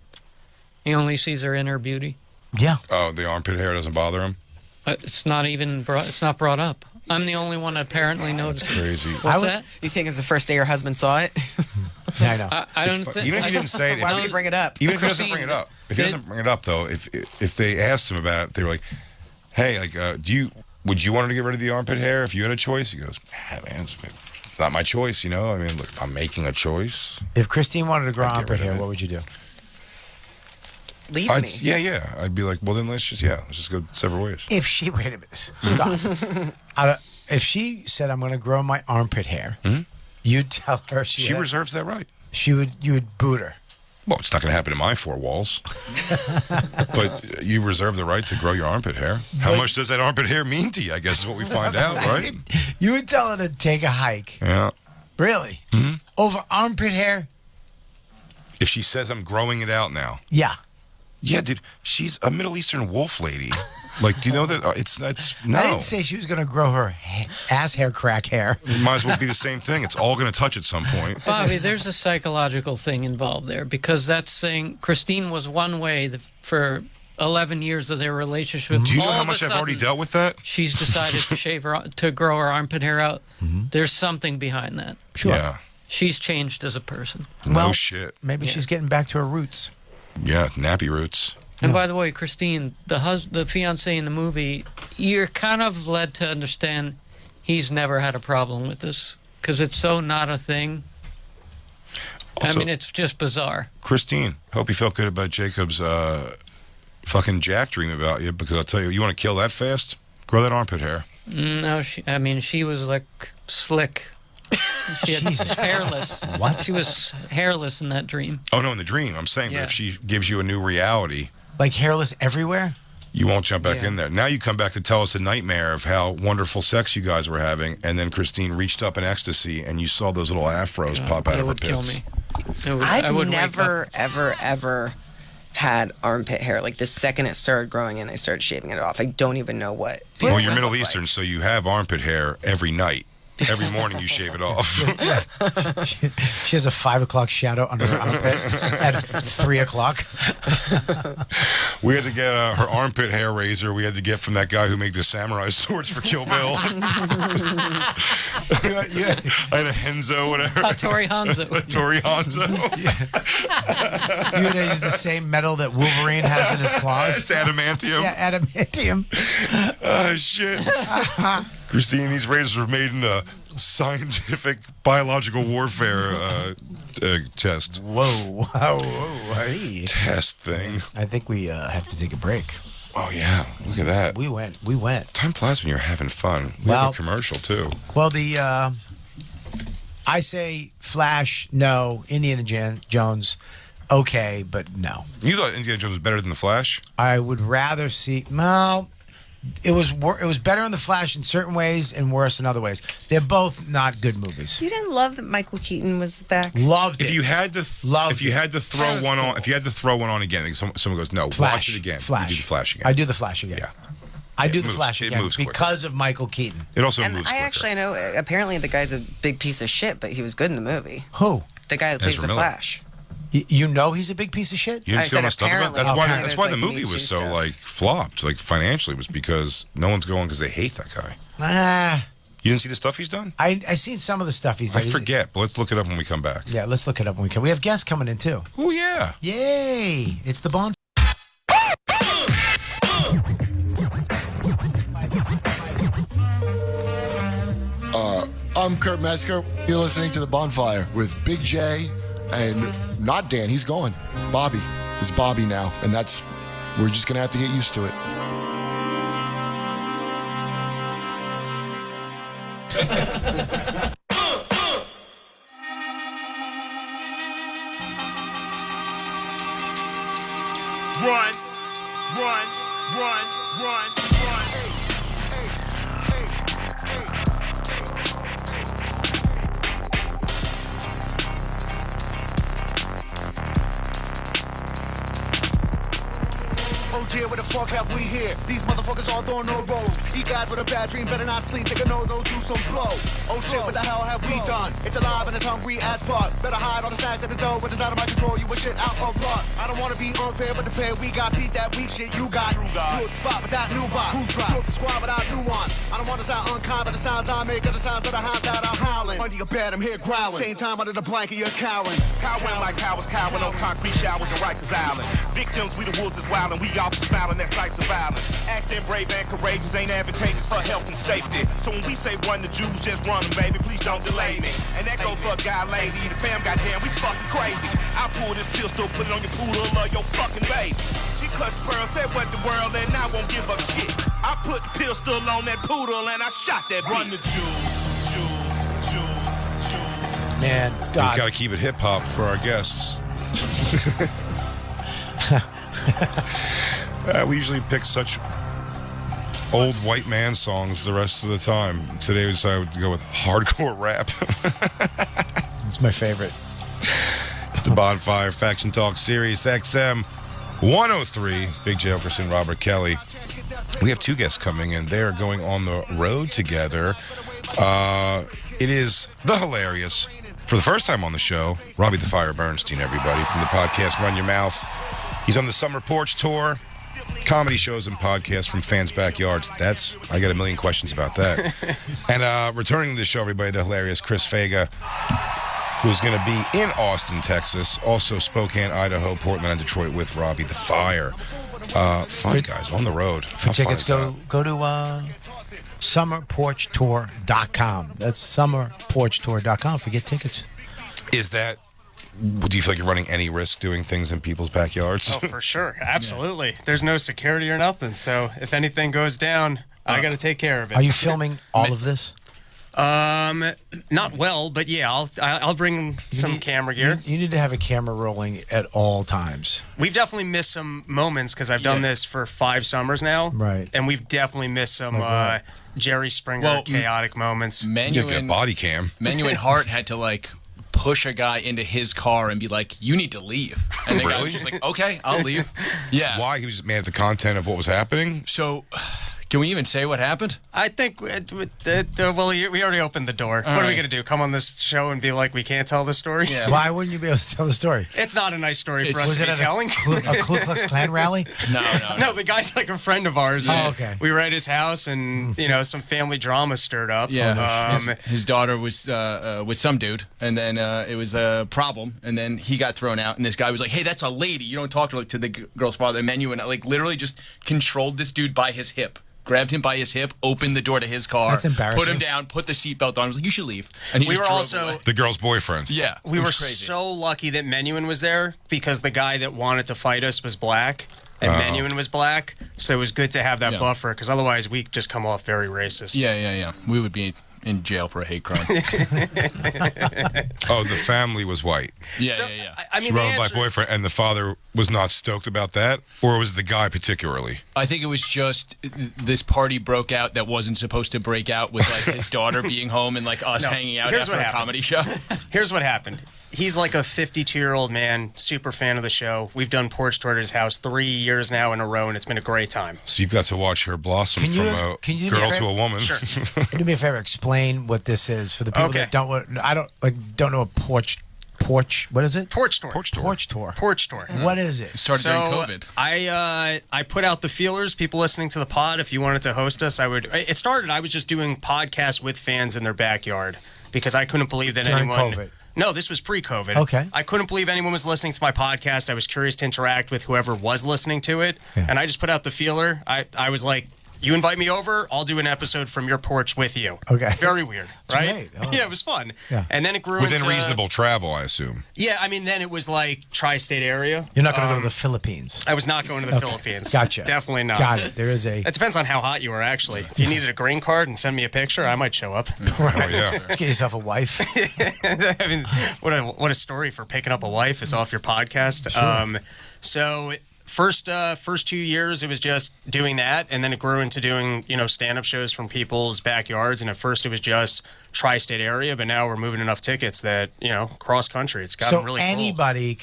He only sees her inner beauty. Yeah. Oh, the armpit hair doesn't bother him? It's not even it's not brought up. I'm the only one apparently noticed. That's crazy. What's that? You think it's the first day your husband saw it? Yeah, I know. I don't think. Even if he didn't say it. Why would you bring it up? Even if he doesn't bring it up. If he doesn't bring it up, though, if they asked him about it, they were like, hey, like, would you want her to get rid of the armpit hair if you had a choice? He goes, man, it's not my choice, you know? I mean, look, if I'm making a choice. If Christine wanted to grow armpit hair, what would you do? Leave me. Yeah. I'd be like, well, then let's just go several ways. If she, wait a minute, stop. If she said, I'm going to grow my armpit hair, you'd tell her she reserves that right. You would boot her. Well, it's not going to happen in my four walls. But you reserve the right to grow your armpit hair. How much does that armpit hair mean to you, I guess is what we find out, right? You would tell her to take a hike. Yeah. Really? Over armpit hair? If she says I'm growing it out now. Yeah. Yeah, dude, she's a Middle Eastern wolf lady. Like, do you know that? It's no. I didn't say she was going to grow her ass hair crack hair. It might as well be the same thing. It's all going to touch at some point. Bobby, there's a psychological thing involved there because that's saying Christine was one way for 11 years of their relationship. Do you know All how of a much I've sudden, already dealt with that? She's decided to grow her armpit hair out. There's something behind that. Sure. Yeah. She's changed as a person. No shit. Maybe she's getting back to her roots. Yeah, nappy roots. And by the way, Christine, the fiance in the movie, you're kind of led to understand he's never had a problem with this because it's so not a thing. Also, I mean, it's just bizarre. Christine, hope you felt good about Jacob's fucking Jack dream about you because I'll tell you, you want to kill that fast? Grow that armpit hair. No, she was like slick. She had hairless. What? She was hairless in that dream. Oh, no, in the dream. I'm saying, Yeah. but if she gives you a new reality, Like hairless everywhere? you won't jump back in there. Now you come back to tell us a nightmare of how wonderful sex you guys were having, and then Christine reached up in ecstasy, and you saw those little afros pop out It of her would kill pits. me. I I've would wake never, up. ever had armpit hair. Like the second it started growing in, I started shaving it off. I don't even know what. Well, it you're looked Middle like. Eastern, so you have armpit hair every night. Every morning you shave it off. She has a 5 o'clock shadow under her armpit at 3 o'clock. We had to get her armpit hair razor. We had to get from that guy who made the samurai swords for Kill Bill. I had a Henzo, whatever. Tori Hanzo. Tori Hanzo. You would use the same metal that Wolverine has in his claws. It's adamantium. Yeah, adamantium. Oh, shit. Christine, these razors were made in a scientific biological warfare test. Whoa, hey. Test thing. I think we have to take a break. Oh, yeah. Look at that. We went. Time flies when you're having fun. We have a commercial, too. Well, I say Flash, no. Indiana Jones, okay, but no. You thought Indiana Jones was better than The Flash? I would rather see. Well, it was better in The Flash in certain ways and worse in other ways. They're both not good movies. You didn't love that Michael Keaton was back? Loved it. If you had to, Loved if you had to throw That was one on, cool. if you had to throw one on again, like someone goes, no, Flash. watch it again. Flash. You do The Flash again. I do The Flash again. Yeah. I do It The moves- Flash it again moves quicker. because of Michael Keaton. It also And moves I quicker. actually know, apparently the guy's a big piece of shit, but he was good in the movie. Who? The guy that plays Ezra the Miller. Flash. You know he's a big piece of shit? You didn't I see all said my stuff about apparently. that's why Okay. that's why the There's, like, movie Me Too was so stuff. like flopped, like financially, was because no one's going because they hate that guy. Ah, You didn't see the stuff he's done? I seen some of the stuff he's I done. forget, but let's look it up when we come back. Yeah, let's look it up when we come. We have guests coming in too. Oh yeah. Yay! It's the Bonfire. I'm Kurt Metzger. You're listening to The Bonfire with Big J and not Dan. He's gone. Bobby. It's Bobby now. And we're just going to have to get used to it. Run, run, run, run, run. Oh dear, where the fuck have we here? These motherfuckers all throwing no rolls. You guys with a bad dream better not sleep. Take a nose, do some blow. Oh shit, what the hell have we done? It's alive and it's hungry as fuck. Better hide all the snacks at the door when it's out of my control. You a shit out of luck. I don't wanna be unfair, but the pair we got beat that weak shit you got. Good spot without new vibe. Who's right? Good squad without nuance. I don't wanna sound unkind, but the sounds I make are the sounds of the hounds that I'm howling. Under your bed, I'm here growling. Same time under the blanket, you're cowering. Cowering like cowards, cowering on concrete showers in Rikers Island. Victims, we the wolves is wildin', we all smiling at sights of violence. Acting brave and courageous ain't advantageous for health and safety. So when we say run the Jews, just run them, baby, please don't delay me. And that goes for a guy, lady, the fam, goddamn, we fucking crazy. I pull this pistol, put it on your poodle or your fucking baby. She clutched the pearl, said what the world, and I won't give up shit. I put the pistol on that poodle and I shot that run the Jews, Jews, Jews, Jews. Man, We God. gotta keep it hip hop for our guests. We usually pick such old white man songs the rest of the time. Today we decided to go with hardcore rap. It's my favorite. It's the Bonfire Faction Talk Series XM. 103. Big J. Okerson, Robert Kelly. We have two guests coming, and they're going on the road together. It is the hilarious, for the first time on the show, Robbie the Fire Bernstein, everybody, from the podcast Run Your Mouth. He's on the Summer Porch Tour. Comedy shows and podcasts from fans' backyards. I got a million questions about that. And returning to the show, everybody, the hilarious Chris Faga, who's going to be in Austin, Texas, also Spokane, Idaho, Portland, and Detroit with Robbie the Fire. Fun guys on the road. For tickets, go to summerporchtour.com. That's summerporchtour.com for get tickets. Do you feel like you're running any risk doing things in people's backyards? Oh, for sure. Absolutely. There's no security or nothing. So if anything goes down, I got to take care of it. Are you filming all of this? Not well, but yeah, I'll bring some camera gear. You need to have a camera rolling at all times. We've definitely missed some moments because I've done this for 5 summers now. Right. And we've definitely missed some Jerry Springer chaotic moments. You get a body cam. Menu and Hart had to push a guy into his car and be like, "You need to leave." And the guy was just like, "Okay, I'll leave." Yeah. Why? He was just mad at the content of what was happening? So, can we even say what happened? I think, we already opened the door. What are we going to do? Come on this show and be like, we can't tell the story? Yeah. Why wouldn't you be able to tell the story? It's not a nice story for us to be telling. A Ku Klux Klan rally? No, the guy's like a friend of ours. Oh, okay. We were at his house and, some family drama stirred up. Yeah. His daughter was with some dude, and then it was a problem, and then he got thrown out, and this guy was like, "Hey, that's a lady. You don't talk to her," to the girl's father. Menu and literally just controlled this dude by his hip. Grabbed him by his hip, opened the door to his car. That's embarrassing. Put him down, put the seatbelt on. I was like, "You should leave." And we were also the girl's boyfriend. Yeah, we were so lucky that Menuhin was there because the guy that wanted to fight us was black and Menuhin was black, so it was good to have that buffer because otherwise we just come off very racist. Yeah. We would be in jail for a hate crime. Oh, the family was white. Yeah. I mean, she wrote a black boyfriend, and the father was not stoked about that, or was it the guy particularly? I think it was just this party broke out that wasn't supposed to break out with his daughter being home and us hanging out after a comedy show. Here's what happened. He's like a 52-year-old man, super fan of the show. We've done Porch Tour at his house 3 years now in a row, and it's been a great time. So you've got to watch her blossom from a girl to a woman. Sure. Do me a favor, explain what this is for the people that don't know a porch. What is it? Porch Tour. Porch Tour. What is it? It started during COVID. I put out the feelers. People listening to the pod, if you wanted to host us, I would. It started. I was just doing podcasts with fans in their backyard because I couldn't believe that During anyone. COVID. No, this was pre-COVID. Okay. I couldn't believe anyone was listening to my podcast. I was curious to interact with whoever was listening to it, and I just put out the feeler. I was like, "You invite me over, I'll do an episode from your porch with you." Okay. Very weird, right? Great. Yeah, it was fun. Yeah. And then it grew Within into reasonable travel, I assume. Yeah, I mean, then it was like tri-state area. You're not going to go to the Philippines. I was not going to the Philippines. Gotcha. Definitely not. Got it. There is a. It depends on how hot you were, actually. If you needed a green card and send me a picture, I might show up. Oh, yeah. Get yourself a wife. I mean, what a story for picking up a wife is off your podcast. Sure. So first 2 years it was just doing that, and then it grew into doing stand-up shows from people's backyards. And at first it was just tri-state area, but now we're moving enough tickets that cross country. It's gotten really cool. So anybody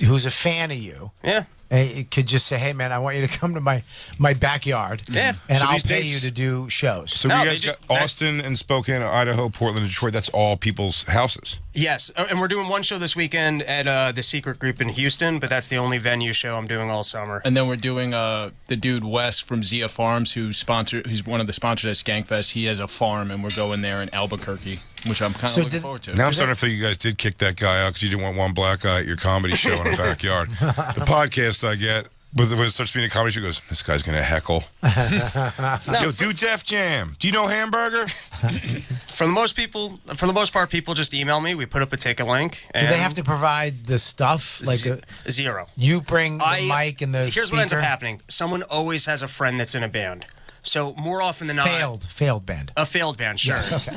who's a fan of you. Yeah. It could just say, "Hey, man, I want you to come to my backyard, and I'll pay you to do shows." So you guys got Austin and Spokane, Idaho, Portland, and Detroit. That's all people's houses. Yes, and we're doing one show this weekend at the Secret Group in Houston, but that's the only venue show I'm doing all summer. And then we're doing the dude Wes from Zia Farms, who's one of the sponsors at Skankfest. He has a farm, and we're going there in Albuquerque, which I'm kind of looking forward to. Now I'm starting to feel you guys did kick that guy out because you didn't want one black guy at your comedy show in a backyard. The podcast I get, when it starts being a comedy show, goes, "This guy's going to heckle." Yo, do Def Jam. Do you know Hamburger? For the most part, people just email me. We put up a ticket link. Do they have to provide the stuff? Zero. You bring the mic and the Here's speaker? what ends up happening. Someone always has a friend that's in a band. So more often than not, failed band. A failed band, sure. Yes, okay.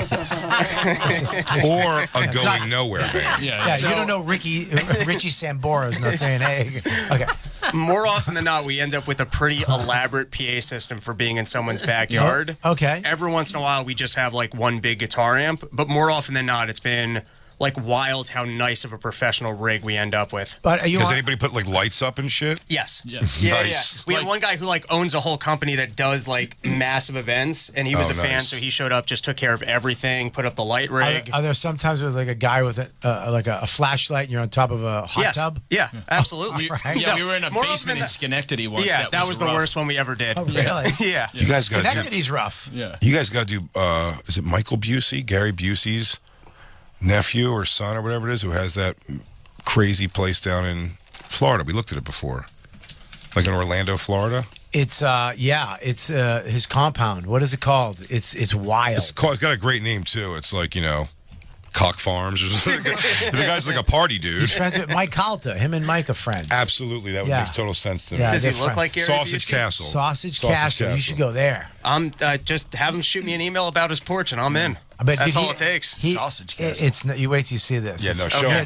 Or a going nowhere band. Yeah, so, you don't know Ritchie Sambora's not saying, "Hey." Okay. More often than not, we end up with a pretty elaborate PA system for being in someone's backyard. Okay. Every once in a while, we just have one big guitar amp, but more often than not, it's been like wild how nice of a professional rig we end up with. But Does anybody put like lights up and shit? Yes. Yeah. Nice. We had one guy who like owns a whole company that does like massive events, and he was a fan, nice. so he showed up, just took care of everything, put up the light rig. Are there sometimes with like a guy with a flashlight and you're on top of a hot tub? Yeah, absolutely. We were in a more often basement than in that- Schenectady once. Yeah, that was the rough. worst one we ever did. Oh, really? Yeah. You guys got to do. Schenectady's rough. Yeah. You guys got to do. Is it Michael Busey, Gary Busey's nephew or son or whatever it is, who has that crazy place down in Florida? We looked at it before, like in Orlando, Florida. It's it's his compound. What is it called? It's wild. It's got a great name too. It's like Cock Farms or something. The guy's like a party dude. He's friends with Mike Calta. Him and Mike are friends. Absolutely, that would Yeah. make total sense to me. Yeah, Does he they're look friends. like Gary Sausage Busey? Castle. Sausage Castle. You should go there. I'm just have him shoot me an email about his porch, and I'm in. But That's dude, all it takes. Sausage Castle. It's you wait till you see this. Yeah, It's- no, show me.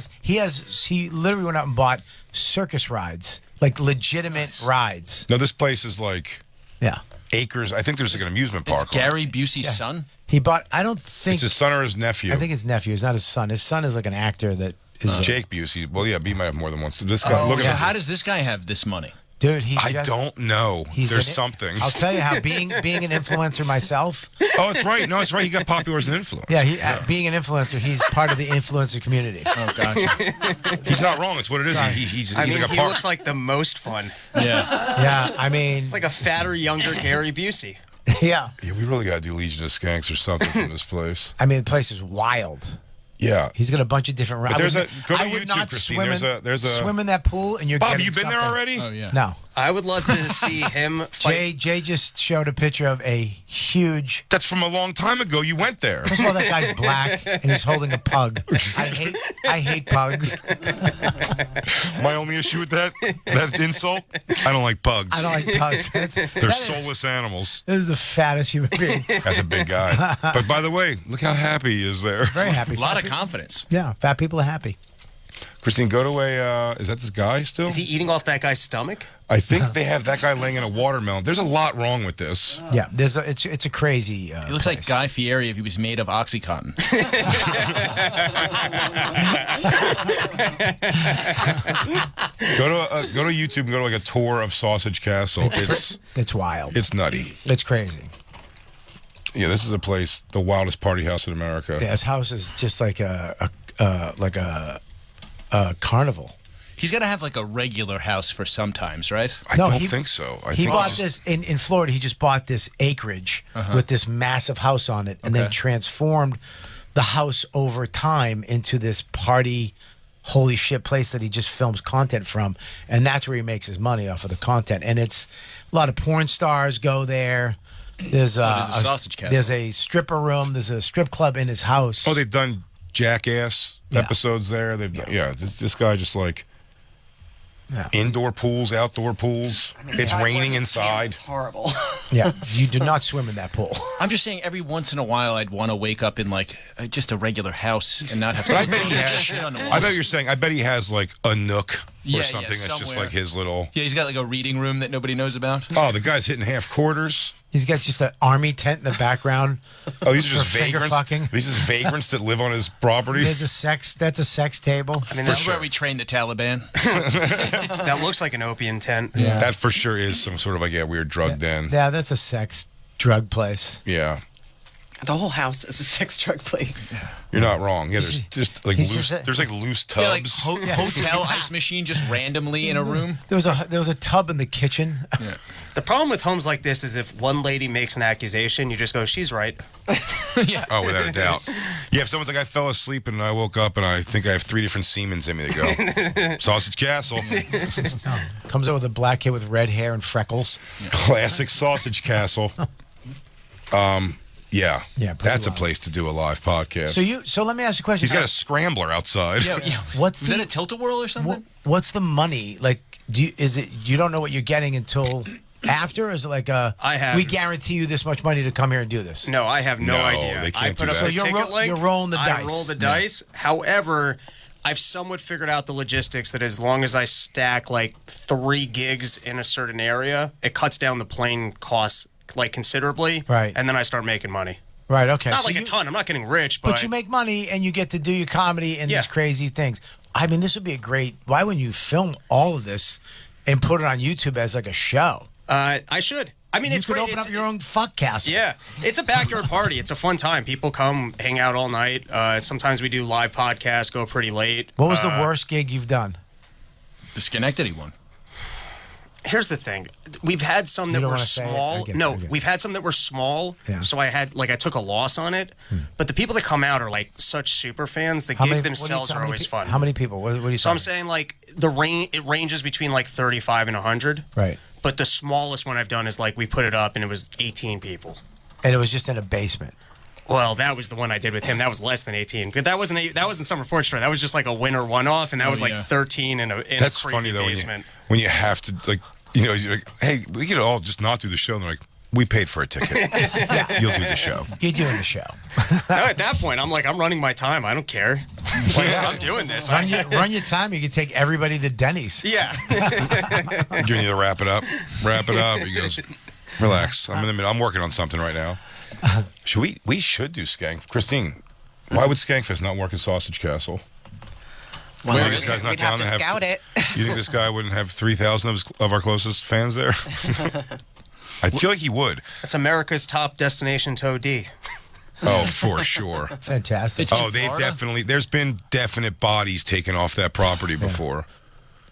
he literally went out and bought circus rides, like legitimate rides. No, this place is like Yeah. acres. I think there's like an amusement It's park. on it. Gary Busey's son. He bought. I don't think. It's his son or his nephew. I think his nephew. It's not his son. His son is like an actor that is. Jake Busey. Well, yeah, B might have more than one. So this guy. Look So at how him. does this guy have this money? Dude, he's I just, don't know. he's There's an- something. I'll tell you how being an influencer myself. Oh, it's right. No, it's right. He got popular as an influencer. Yeah, being an influencer, he's part of the influencer community. Oh, gotcha. He's not wrong. It's what it is. Sorry. He's I mean, like a he part. looks like the most fun. Yeah. Yeah, I mean, It's like a fatter, younger Gary Busey. yeah. Yeah, we really got to do Legion of Skanks or something from this place. I mean, the place is wild. Yeah. He's got a bunch of different rides. But there's go to I would YouTube, not Christine. swim There's a swim in that pool, and you're Bob, getting you been there something. already? Oh yeah. No. I would love to see him fight. Jay just showed a picture of a huge. That's from a long time ago. You went there. First of all, that guy's black and he's holding a pug. I hate pugs. My only issue with that insult, I don't like pugs. I don't like pugs. They're soulless animals. This is the fattest human being. That's a big guy. But by the way, look how happy he is there. Very happy. A lot of confidence. Yeah, fat people are happy. Christine, go to a. Is that this guy still? Is he eating off that guy's stomach? I think they have that guy laying in a watermelon. There's a lot wrong with this. Yeah, it's a crazy. He looks like Guy Fieri if he was made of OxyContin. Go to YouTube and go to like a tour of Sausage Castle. It's wild. It's nutty. It's crazy. Yeah, this is a place, the wildest party house in America. Yeah, his house is just like a carnival. He's got to have like a regular house for sometimes, right? I don't think so. I He think bought just- this in Florida. He just bought this acreage with this massive house on it, and then Okay. transformed the house over time into this party, holy shit place that he just films content from, and that's where he makes his money off of the content. And it's a lot of porn stars go there. There's there's a sausage castle. There's a stripper room. There's a strip club in his house. Oh, they've done Jackass Yeah. episodes there. They've done, this guy just like indoor pools, outdoor pools. It's raining inside. It's horrible. Yeah, you do not swim in that pool. I'm just saying, every once in a while, I'd want to wake up in like just a regular house and not have to. But I bet he has. shit on the I walls. bet you're saying. I bet he has like a nook Yeah, or yeah, something that's just somewhere. like his little. Yeah, he's got like a reading room that nobody knows about. Oh, the guy's hitting half quarters. He's got just an army tent in the background. Oh, these are just for finger vagrants. fucking. These are just vagrants that live on his property. That's a sex table. I mean, This is where we train the Taliban. that looks like an opium tent. Yeah. That for sure is some sort of like weird drug den. Yeah, that's a sex drug place. Yeah, The whole house is a sex drug place. you're not wrong. Yeah, there's just like he's loose. just a- There's like loose Yeah, like tubs. hotel ice machine just randomly in a room. There was a tub in the kitchen. The problem with homes like this is if one lady makes an accusation, you just go, she's right. Oh, without a doubt. Yeah, if someone's like, I fell asleep and I woke up and I think I have 3 different semens in me to go. Sausage Castle. Comes out with a black kid with red hair and freckles. Classic Sausage Castle. Yeah. Yeah, pretty That's a wild. place to do a live podcast. So let me ask you a question. He's got a scrambler outside. Yeah, yeah. What's Is that a tilt-a-whirl or something? what's the money? Like, you don't know what you're getting until after? Or is it like we guarantee you this much money to come here and do this? No, I have no idea. they can't I put do up that. a So ticket link. you're rolling the dice. I roll the dice. However, I've somewhat figured out the logistics that as long as I stack like 3 gigs in a certain area, it cuts down the plane costs like considerably. Right. And then I start making money. Right. Okay. Not so like a ton. I'm not getting rich, but you make money and you get to do your comedy and these crazy things. I mean, this would be a great. Why wouldn't you film all of this and put it on YouTube as like a show? I should. I mean, you it's could great. open up your own fuck castle. Yeah, it's a backyard party. It's a fun time. People come, hang out all night. Sometimes we do live podcasts, go pretty late. What was the worst gig you've done? The Schenectady one. Here's the thing: we've had some that don't were wanna say it? small. I get it, No, I get it. we've had some that were small. Yeah. So I took a loss on it. But the people that come out are like such super fans. The gig themselves are always fun. How many people? What are you So I'm talking? saying like it ranges between like 35 and 100. Right. But the smallest one I've done is like we put it up and it was 18 people. And it was just in a basement. Well, that was the one I did with him. That was less than 18. But that wasn't Summer Porch Store. That was just like a winter one-off, and that was like 13 in a That's creepy funny though basement. when you have to like you're like, hey, we could all just not do the show. And they're like, we paid for a ticket. You'll do the show. You're doing the show. No, at that point, I'm like, I'm running my time. I don't care. Like, I'm doing this. Run your time. You can take everybody to Denny's. Yeah. Giving you the wrap it up. He goes, relax. I'm working on something right now. We should do Skank. Christine, why would Skankfest not work at Sausage Castle? Well, You think this guy's not we'd have down to have scout it. You think this guy wouldn't have 3,000 of our closest fans there? I feel like he would. That's America's top destination to OD. Oh, for sure. Fantastic. There's been definite bodies taken off that property before.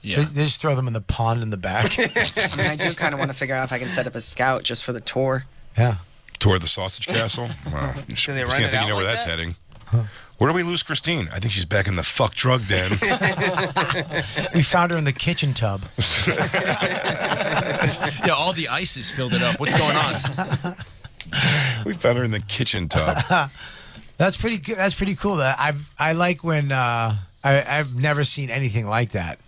Yeah. They just throw them in the pond in the back. I mean, I do kind of want to figure out if I can set up a scout just for the tour. Yeah. Tour of the Sausage Castle? Wow. Do they Christine, rent I it think you know out where like that's that? heading. Where do we lose Christine? I think she's back in the fuck drug den. We found her in the kitchen tub. Yeah, all the ices filled it up. What's going on? We found her in the kitchen tub. That's pretty good. That's pretty cool. I like when I've never seen anything like that.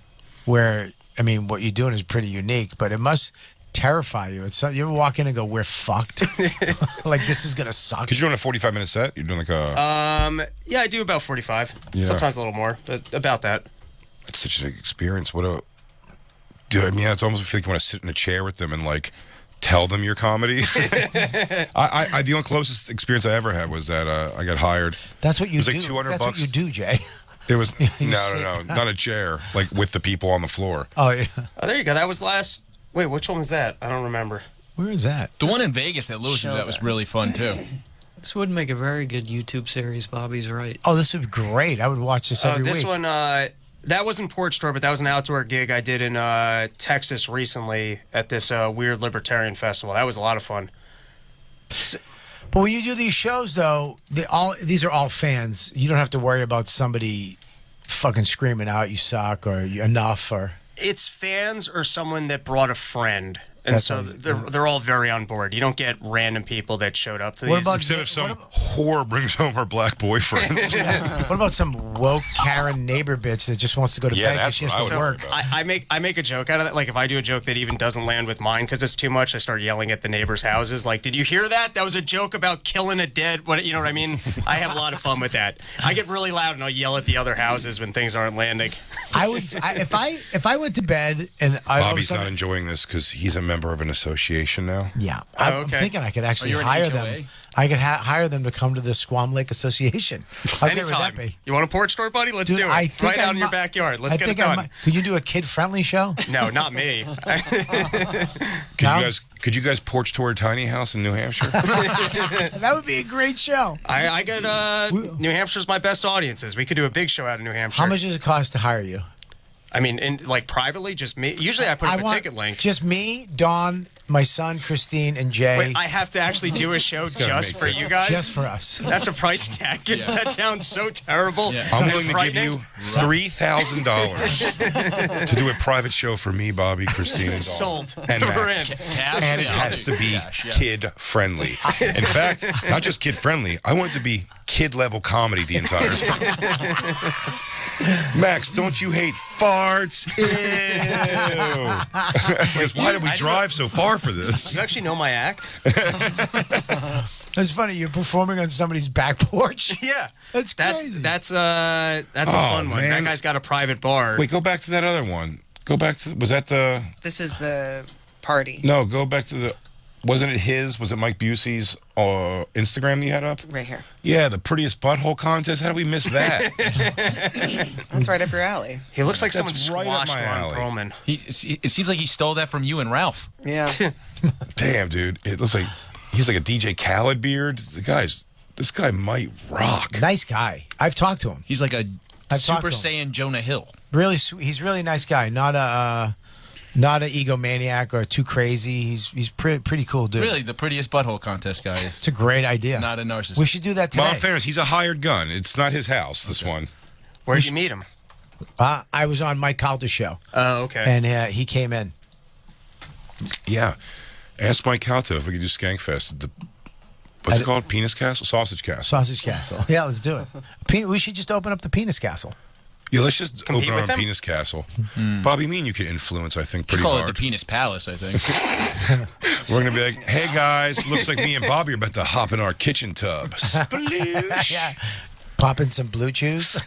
Where I mean, what you're doing is pretty unique, but it must terrify you. It's you ever walk in and go, "We're fucked." Like this is gonna suck. Because you're doing a 45-minute set. You're doing like a. Yeah, I do about 45. Yeah. Sometimes a little more, but about that. It's such an experience. Dude, I mean, it's almost feel like you want to sit in a chair with them and like tell them your comedy. I the only closest experience I ever had was that I got hired. That's what you do. It was like $200. That's what you do, Jay. It was no, not a chair, like with the people on the floor. Oh yeah. Oh, there you go. That was last. Wait, which one was that? I don't remember. Where is that? The one in Vegas that Lewis was at was really fun too. This would make a very good YouTube series. Bobby's right. Oh, this would be great. I would watch this every this week. one, that wasn't Porch Store, but that was an outdoor gig I did in Texas recently at this weird libertarian festival. That was a lot of fun. But when you do these shows, though, these are all fans. You don't have to worry about somebody fucking screaming out, "You suck" or "Enough" or. It's fans or someone that brought a friend. And That's so right. they're all very on board. You don't get random people that showed up to What these. about- Except if some whore brings home her black boyfriend. What about some woke Karen neighbor bitch that just wants to go to Yeah, bed because that's she has what I to would work? worry about. I make a joke out of that. Like if I do a joke that even doesn't land with mine because it's too much, I start yelling at the neighbors' houses. Like, did you hear that? That was a joke about killing a dead. What you know what I mean? I have a lot of fun with that. I get really loud and I'll yell at the other houses when things aren't landing. If I went to bed and Bobby's not enjoying this because he's a member of an association now. Yeah, Oh, I'm okay. thinking I could actually you're an hire HOA? them. I could hire them to come to the Squam Lake Association. How great would that Anytime. be? You want a porch store, buddy? Let's Dude, do I it. think Right I out in your mi- backyard. Let's I get it think I done. might- Could you do a kid-friendly show? No, not me. Could you guys porch tour a tiny house in New Hampshire? That would be a great show. I got New Hampshire's my best audiences. We could do a big show out of New Hampshire. How much does it cost to hire you? I mean, like privately, just me. Usually, I put up a ticket link. Just me, Dawn, my son, Christine, and Jay. Wait, I have to actually do a show just for you guys. Just for us. That's a price tag. That sounds so terrible. Yeah. I'm And willing to give you $3,000 to do a private show for me, Bobby, Christine, and Dawn. Sold. And We're Max. in. And it has to be kid friendly. In fact, not just kid friendly. I want it to be kid level comedy the entire time. Max, don't you hate farts? Ew. Because why did we drive so far for this? You actually know my act? That's funny. You're performing on somebody's back porch. Yeah. That's crazy. That's a fun one. man. That guy's got a private bar. Wait, go back to that other one. Go back to, was that the, This is the party. no, go back to the, wasn't it his? Was it Mike Busey's Instagram you had up? Right here. Yeah, the prettiest butthole contest. How did we miss that? That's right up your alley. He looks like someone That's right up squashed my Ron alley. Perlman. It seems like he stole that from you and Ralph. Yeah. Damn, dude. It looks like he's like a DJ Khaled beard. This guy might rock. Nice guy. I've talked to him. He's like a I've talked Super to him. Saiyan Jonah Hill. Really, he's really nice guy. Not a egomaniac or too crazy. He's pretty cool dude. Really, the prettiest butthole contest guy is. It's a great idea. Not a narcissist. We should do that today. Well, in fairness, he's a hired gun. It's not his house, this one. Where'd you meet him? I was on Mike Calder's show. Oh, okay. And he came in. Yeah. Ask Mike Calto if we could do Skankfest at the, what's it called? Penis Castle? Sausage Castle. Sausage Castle. Yeah, let's do it. We should just open up the Penis Castle. Yeah, let's just Compete open our with own them? Penis Castle. Bobby, me and you could influence, I think, pretty Call hard. it the Penis Palace, I think. We're going to be like, hey, guys, looks like me and Bobby are about to hop in our kitchen tub. Sploosh. Yeah. Pop in some Blue Chews.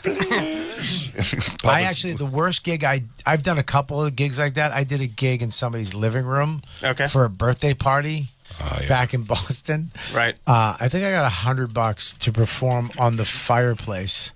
I actually, the worst gig, I've done a couple of gigs like that. I did a gig in somebody's living room for a birthday party back in Boston. Right. I think I got $100 to perform on the fireplace.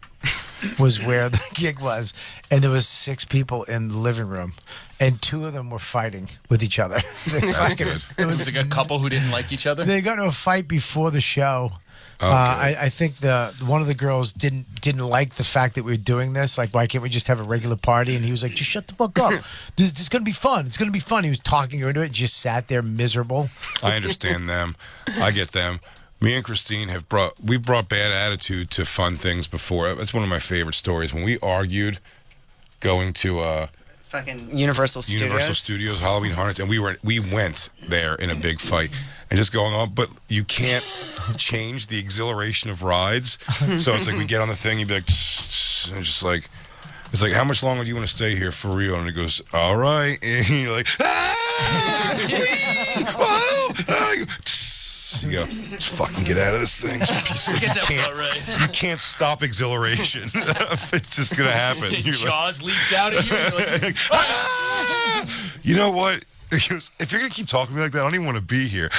Was where the gig was, and there was 6 people in the living room, and 2 of them were fighting with each other. It was like a couple who didn't like each other. They got into a fight before the show. I think one of the girls didn't like the fact that we were doing this. Like, why can't we just have a regular party? And he was like, just shut the fuck up. This is gonna be fun. It's gonna be fun. He was talking her into it, just sat there miserable. I understand them. I get them. Me and Christine we've brought bad attitude to fun things before. That's one of my favorite stories. When we argued going to Fucking Universal Studios, Halloween Horror, and we went there in a big fight and just going on. But you can't change the exhilaration of rides. So it's like we get on the thing, you'd be like, and it's like, how much longer do you want to stay here for real? And it goes, all right. And you're like, you go, let's fucking get out of this thing. I guess that was all right. You can't stop exhilaration. It's just gonna happen. Jaws leaps out at you. And you're like, you know what? If you're gonna keep talking to me like that, I don't even want to be here.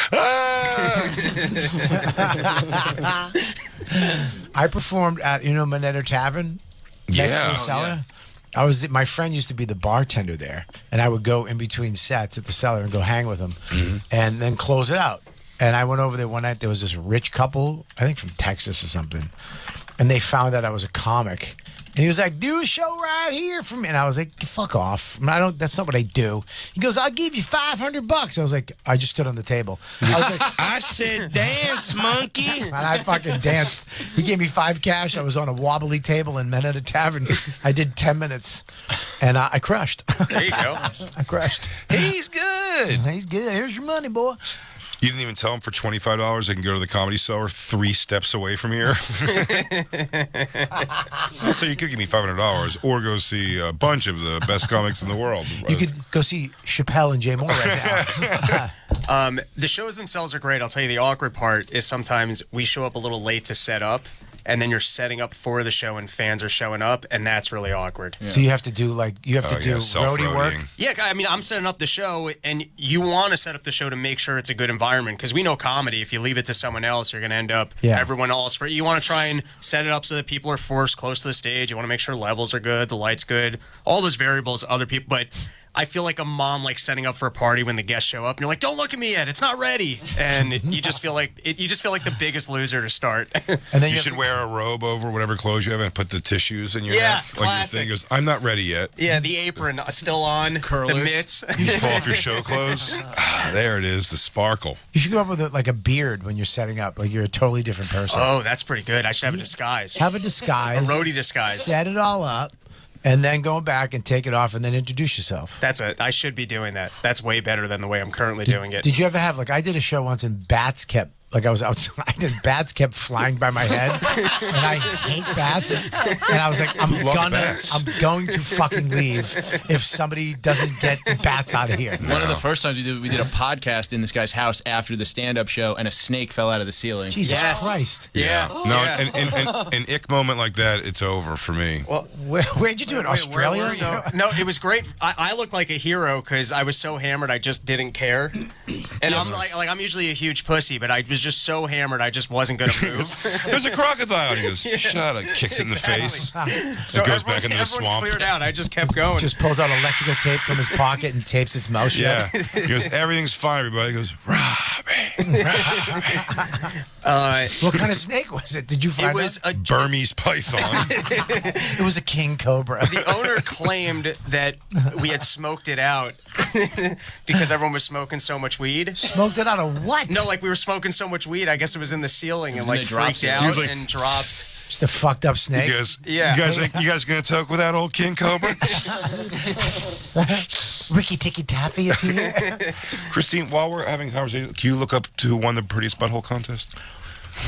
I performed at Minetta Tavern next to the cellar. My friend used to be the bartender there, and I would go in between sets at the cellar and go hang with him, and then close it out. And I went over there one night. There was this rich couple, I think from Texas or something, and they found out I was a comic. And he was like, "Do a show right here for me." And I was like, "Fuck off! That's not what I do." He goes, "I'll give you $500." I was like, I just stood on the table. I was like, I said, "Dance, monkey!" And I fucking danced. He gave me $5 cash. I was on a wobbly table in Minetta Tavern. I did 10 minutes, and I crushed. There you go. I crushed. He's good. He's good. Here's your money, boy. You didn't even tell them for $25 they can go to the Comedy Cellar 3 steps away from here. So you could give me $500 or go see a bunch of the best comics in the world. You could go see Chappelle and Jay Moore right now. The shows themselves are great. I'll tell you, the awkward part is sometimes we show up a little late to set up, and then you're setting up for the show and fans are showing up, and that's really awkward. So you have to do roadie work. Yeah, I mean, I'm setting up the show, and you want to set up the show to make sure it's a good environment, because we know comedy, if you leave it to someone else, you're going to end up everyone else. You want to try and set it up so that people are forced close to the stage. You want to make sure levels are good, the light's good, all those variables, other people, but I feel like a mom setting up for a party when the guests show up and you're like, "Don't look at me yet, it's not ready," and you just feel like the biggest loser to start. And then you should wear a robe over whatever clothes you have and put the tissues in your neck. Like your thing goes, "I'm not ready yet." Yeah, the apron still on, the mitts. You just pull off your show clothes. There it is, the sparkle. You should go up with a beard when you're setting up, like you're a totally different person. Oh, that's pretty good. I should have a disguise. Have a disguise. A roadie disguise. Set it all up. And then go back and take it off and then introduce yourself. I should be doing that. That's way better than the way I'm currently doing it. Did you ever have, I did a show once and bats kept Like I was outside and bats kept flying by my head, and I hate bats. And I was like, I'm going to fucking leave if somebody doesn't get bats out of here. One of the first times we did a podcast in this guy's house after the stand-up show, and a snake fell out of the ceiling. Jesus Christ! Yeah. No, an ick moment like that, it's over for me. Well, where'd you do it? Australia? No, it was great. I looked like a hero because I was so hammered I just didn't care. And I'm like I'm usually a huge pussy, but I was just so hammered I just wasn't gonna move. There's a crocodile. And he goes, shut up, kicks it in the face. So it goes back into the swamp. Cleared out. I just kept going. Just pulls out electrical tape from his pocket and tapes its mouth shut. Yeah. He goes, everything's fine, everybody. He goes, what kind of snake was it? Did you find It was out? a Burmese python. It was a king cobra. The owner claimed that we had smoked it out because everyone was smoking so much weed. Smoked it out of what? No, like we were smoking so much weed. I guess it was in the ceiling and in like the drop freaked ceiling. out Like, and dropped. Just a fucked up snake. Yeah. You guys gonna talk with that old king cobra? Ricky Ticky Taffy is here. Christine, while we're having a conversation, can you look up to who won the prettiest butthole contest?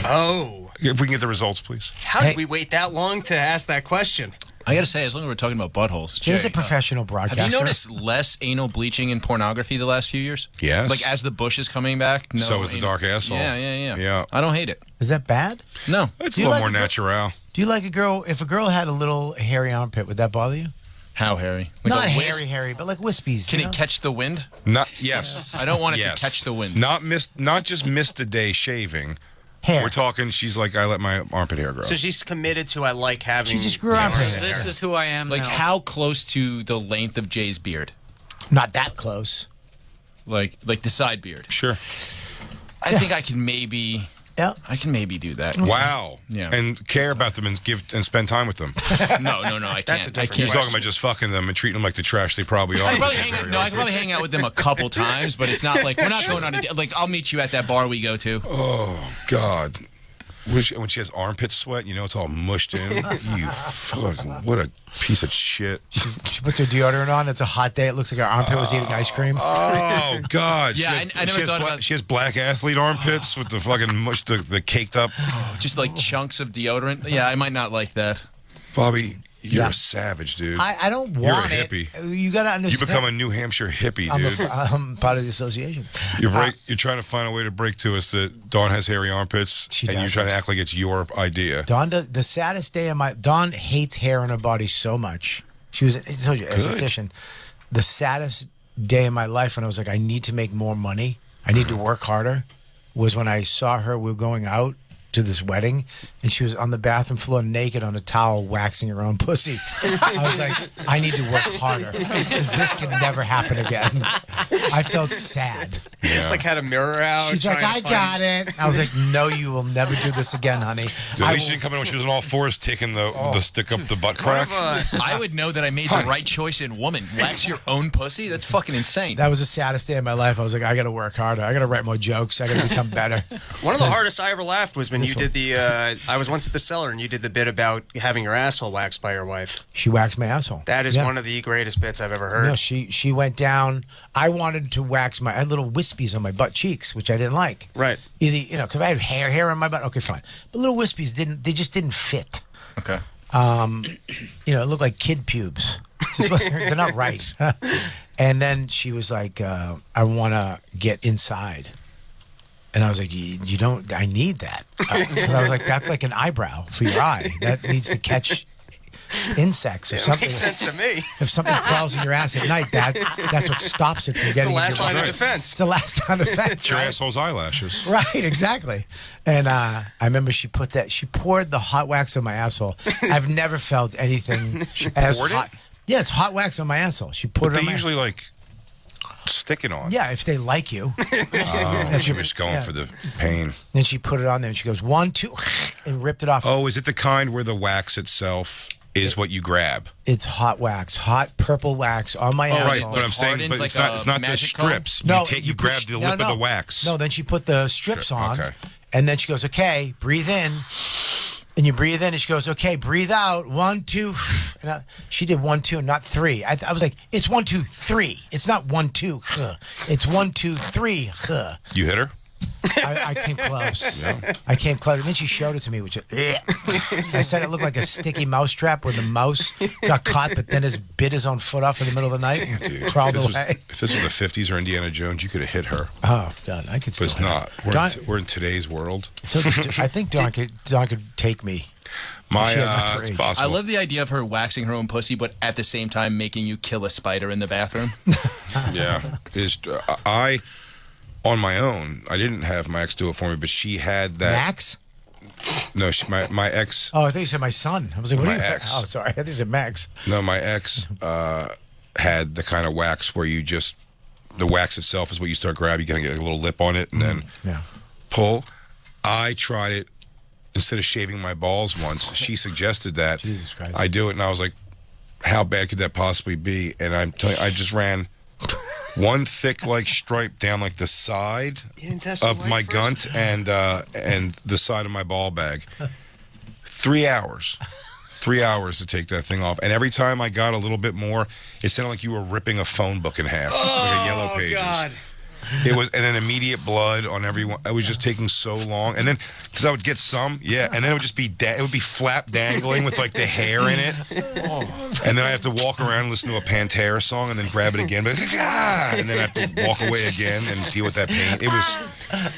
Oh. If we can get the results, please. How did we wait that long to ask that question? I gotta say, as long as we're talking about buttholes, Jay's Jay, a professional broadcaster. have you noticed less anal bleaching in pornography the last few years? Yes. Like as the bush is coming back. No So is the dark asshole. Yeah. I don't hate it. Is that bad? No. It's Do a you little like more natural. Do you like a girl? If a girl had a little hairy armpit, would that bother you? How hairy? Like Not a wisp? hairy, but like wispies. Can you know? it catch the wind? Yes. I don't want it to catch the wind. Not just missed a day shaving. Hair. We're talking. She's like, I let my armpit hair grow. So she's committed to I like having. She just grew up hair. This is who I am Like now. how close to the length of Jay's beard? Not that close. Like the side beard. Sure. I think I can maybe. Yeah. I can maybe do that. Wow. Yeah. And care about them and spend time with them. No, I That's a can't. I different can't. He's talking about just fucking them and treating them like the trash they probably are. I can probably hang out with them a couple times, but it's not like we're not going on a like. I'll meet you at that bar we go to. Oh God. When she has armpit sweat, you know it's all mushed in. You fucking, what a piece of shit. She puts her deodorant on. It's a hot day. It looks like her armpit was eating ice cream. Oh God. Yeah, I never thought about. She has black athlete armpits with the fucking mush, the caked up. Just like chunks of deodorant. Yeah, I might not like that. Bobby, you're Yeah. a savage, dude. I don't You're a want it. hippie. You gotta You understand. become a New Hampshire hippie, dude. I'm part of the association. You're trying to find a way to break to us that Dawn has hairy armpits, She and you're does. trying to act like it's your idea. Dawn, the saddest day of my Dawn hates hair on her body so much. She was, I told you, esthetician. The saddest day of my life when I was like, I need to make more money. I need to work harder. Was when I saw her. We were going out to this wedding, and she was on the bathroom floor naked on a towel waxing her own pussy. I was like, I need to work harder because this can never happen again. I felt sad. Yeah. Like had a mirror out. She's like, I got it. I was like, no, you will never do this again, honey. Dude, at least she didn't come in when she was on all fours taking the stick up the butt crack. I would know that I made the right choice in woman. Wax your own pussy? That's fucking insane. That was the saddest day of my life. I was like, I got to work harder. I got to write more jokes. I got to become better. One of the hardest I ever laughed was when you did the. I was once at the cellar and you did the bit about having your asshole waxed by your wife. She waxed my asshole. That is one of the greatest bits I've ever heard. No, she went down. I wanted to wax I had little wispies on my butt cheeks, which I didn't like. Right. Either because I had hair on my butt. Okay, fine. But little wispies they just didn't fit. Okay. It looked like kid pubes. They're not right. And then she was like, I want to get inside. And I was like, you don't, I need that. 'Cause I was like, that's like an eyebrow for your eye. That needs to catch insects or It something. makes sense to me. If something crawls in your ass at night, that's what stops it from getting the into last your line of brain. defense. It's the last line of defense. It's your right? asshole's eyelashes. Right, exactly. And I remember she poured the hot wax on my asshole. I've never felt anything as poured it? hot. Yeah, it's hot wax on my asshole. She poured But it on they my usually like stick it on. Yeah, if they like you. Oh, she was going Yeah. for the pain. Then she put it on there and she goes, 1, 2, and ripped it off. Oh, is it the kind where the wax itself is what you grab? It's hot wax, hot purple wax on my Oh, right. asshole. But I'm saying, but like it's not the magic comb? strips. No, You grab push- the no, lip no. of the wax. No, then she put the strips on. Okay. And then she goes, okay, breathe in. And you breathe in, and she goes, okay, breathe out. 1, 2. And she did 1, 2, not 3. I was like, it's 1, 2, 3. It's not 1, 2. It's 1, 2, 3. You hit her? I came close. I came close. And then she showed it to me, which I said it looked like a sticky mouse trap where the mouse got caught, but then bit his own foot off in the middle of the night and Dude, crawled if away. this was the 50s or Indiana Jones, you could have hit her. Oh, God. I could But still it's hit not. her. We're in today's world. I think Dawn could take me. My, She had much it's rage. possible. I love the idea of her waxing her own pussy, but at the same time making you kill a spider in the bathroom. Yeah. I, on my own, I didn't have my ex do it for me, but she had that. Max? No, my ex. Oh, I thought you said my son. I was like, what My are you? ex. Oh, sorry. I thought you said Max. No, my ex had the kind of wax where you just, the wax itself is what you start grabbing. You're going to get a little lip on it and then pull. I tried it. Instead of shaving my balls once, she suggested that. Jesus Christ. I do it, and I was like, how bad could that possibly be? And I'm telling you, I just ran one thick like stripe down like the side of my gunt and the side of my ball bag. 3 hours. 3 hours to take that thing off. And every time I got a little bit more, it sounded like you were ripping a phone book in half. Like a Yellow Pages. God. It was, and then immediate blood on everyone. It was just taking so long, and then because I would get some, and then it would just be it would be flap dangling with like the hair in it, and then I have to walk around and listen to a Pantera song, and then grab it again, but and then I have to walk away again and deal with that pain. It was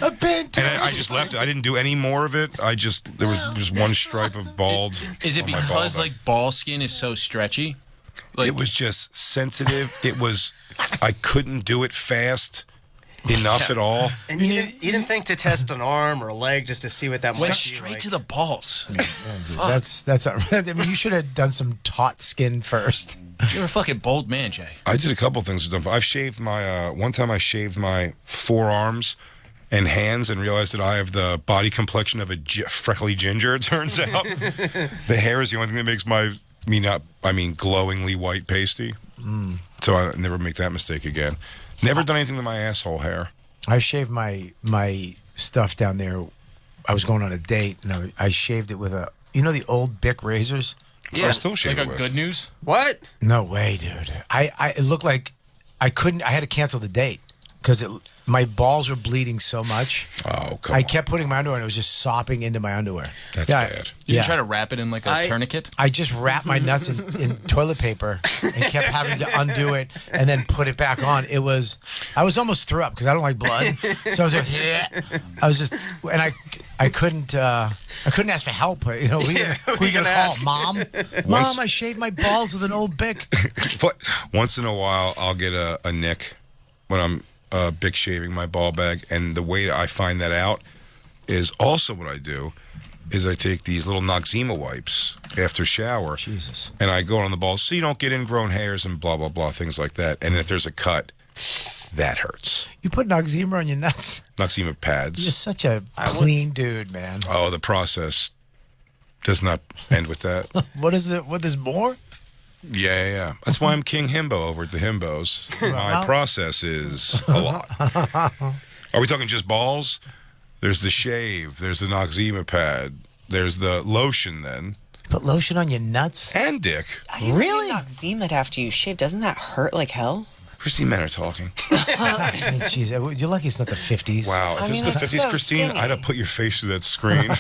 a Pantera. And I just left it. I didn't do any more of it. There was just one stripe of bald. Is it on my because ball like ball skin is so stretchy? It was just sensitive. I couldn't do it fast enough at all. And you didn't think to test an arm or a leg just to see what that might Went be straight like. to the balls. That's I mean, you should have done some taut skin first. You're a fucking bold man, Jay. I did a couple things. I've shaved my one time I shaved my forearms and hands and realized that I have the body complexion of a freckly ginger, it turns out. The hair is the only thing that makes me glowingly white pasty. So I never make that mistake again. Never done anything to my asshole hair. I shaved my stuff down there. I was going on a date, and I shaved it with the old Bic razors? Yeah, I still shave like it a with. Good News? What? No way, dude. It looked like I had to cancel the date because my balls were bleeding so much. Oh, come I on. kept putting my underwear and it was just sopping into my underwear. That's bad. Did you try to wrap it in like a tourniquet? I just wrapped my nuts in toilet paper and kept having to undo it and then put it back on. I was almost threw up because I don't like blood. So I was like, I was just, and I couldn't ask for help. You know, who you gonna call? Mom? Mom, I shaved my balls with an old Bic. But once in a while, I'll get a nick when I'm Bic shaving my ball bag, and the way I find that out is also what I do is I take these little Noxzema wipes after shower. Jesus. And I go on the balls so you don't get ingrown hairs and blah, blah, blah, things like that. And if there's a cut, that hurts. You put Noxzema on your nuts? Noxzema pads. You're such a clean dude, man. Oh, the process does not end with that. What is it? What, there's more? Yeah. That's why I'm King Himbo over at the Himbos. My process is a lot. Are we talking just balls? There's the shave. There's the Noxzema pad. There's the lotion then. You put lotion on your nuts? And dick. Really? Noxzema after you shave. Doesn't that hurt like hell? Christine, men are talking. Jeez, you're lucky it's not the 50s. Wow. If it was the 50s, Christine, I'd have put your face through that screen.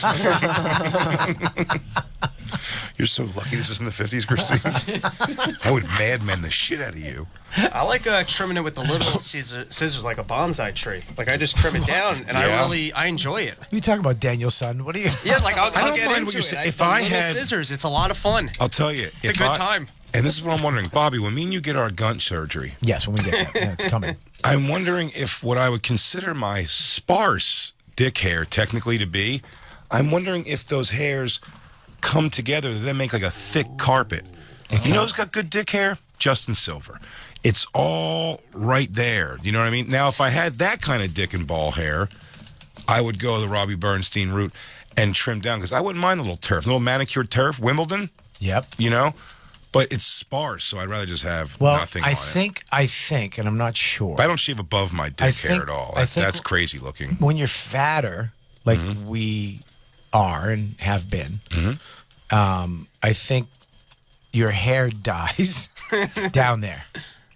You're so lucky this isn't the 50s, Christine. I would madmen the shit out of you. I like trimming it with the little scissors like a bonsai tree. Like I just trim it down, and I enjoy it. You talking about Danielson? What are you? Yeah, like I'll don't get mind into what you're it. saying. The If I little had- scissors, it's a lot of fun. I'll tell you. It's a good time. And this is what I'm wondering. Bobby, when me and you get our gunt surgery, Yes, when we get that. Yeah, it's coming. I'm wondering if what I would consider my sparse dick hair technically to be, I'm wondering if those hairs come together to then make like a thick carpet. You know who's got good dick hair? Justin Silver. It's all right there. You know what I mean? Now, if I had that kind of dick and ball hair, I would go the Robbie Bernstein route and trim down because I wouldn't mind a little turf, a little manicured turf, Wimbledon. Yep. You know? But it's sparse, so I'd rather just have Well, nothing I on think, and I'm not sure. it. I don't shave above my dick hair at all. That's crazy looking. When you're fatter, like we are and have been, I think your hair dies down there.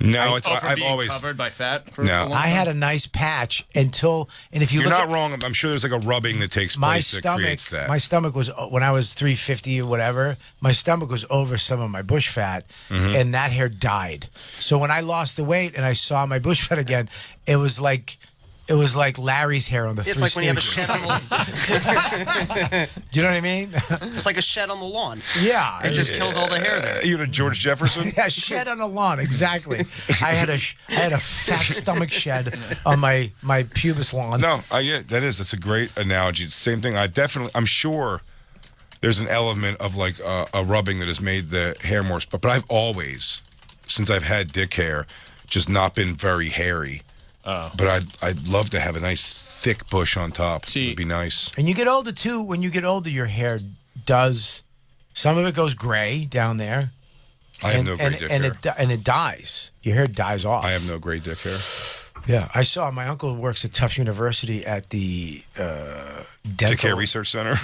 No, I've being always covered by fat. For No. a long I time? had a nice patch until, and if You're look not at, wrong. I'm sure there's like a rubbing that takes my place that stomach, creates that. my stomach was, when I was 350 or whatever, my stomach was over some of my bush fat, Mm-hmm. and that hair died. So when I lost the weight and I saw my bush fat again, it was like Larry's hair on the It's Three like when you have a Stooges. shed on the, Do you know what I mean? it's like a shed on the lawn. Yeah. It just kills all the hair there. You know George Jefferson? Yeah, shed on the lawn, exactly. I had a fat stomach shed on my pubis lawn. No, that's a great analogy. Same thing. I'm sure there's an element of like a rubbing that has made the hair more. But I've always, since I've had dick hair, just not been very hairy. Oh. But I'd love to have a nice thick bush on top. See- It'd be nice. And you get older too. When you get older, your hair does. Some of it goes gray down there. I have no gray dick hair. And it dies. Your hair dies off. I have no gray dick hair. Yeah, I saw my uncle works at Tufts University at the dental. Dick hair research center.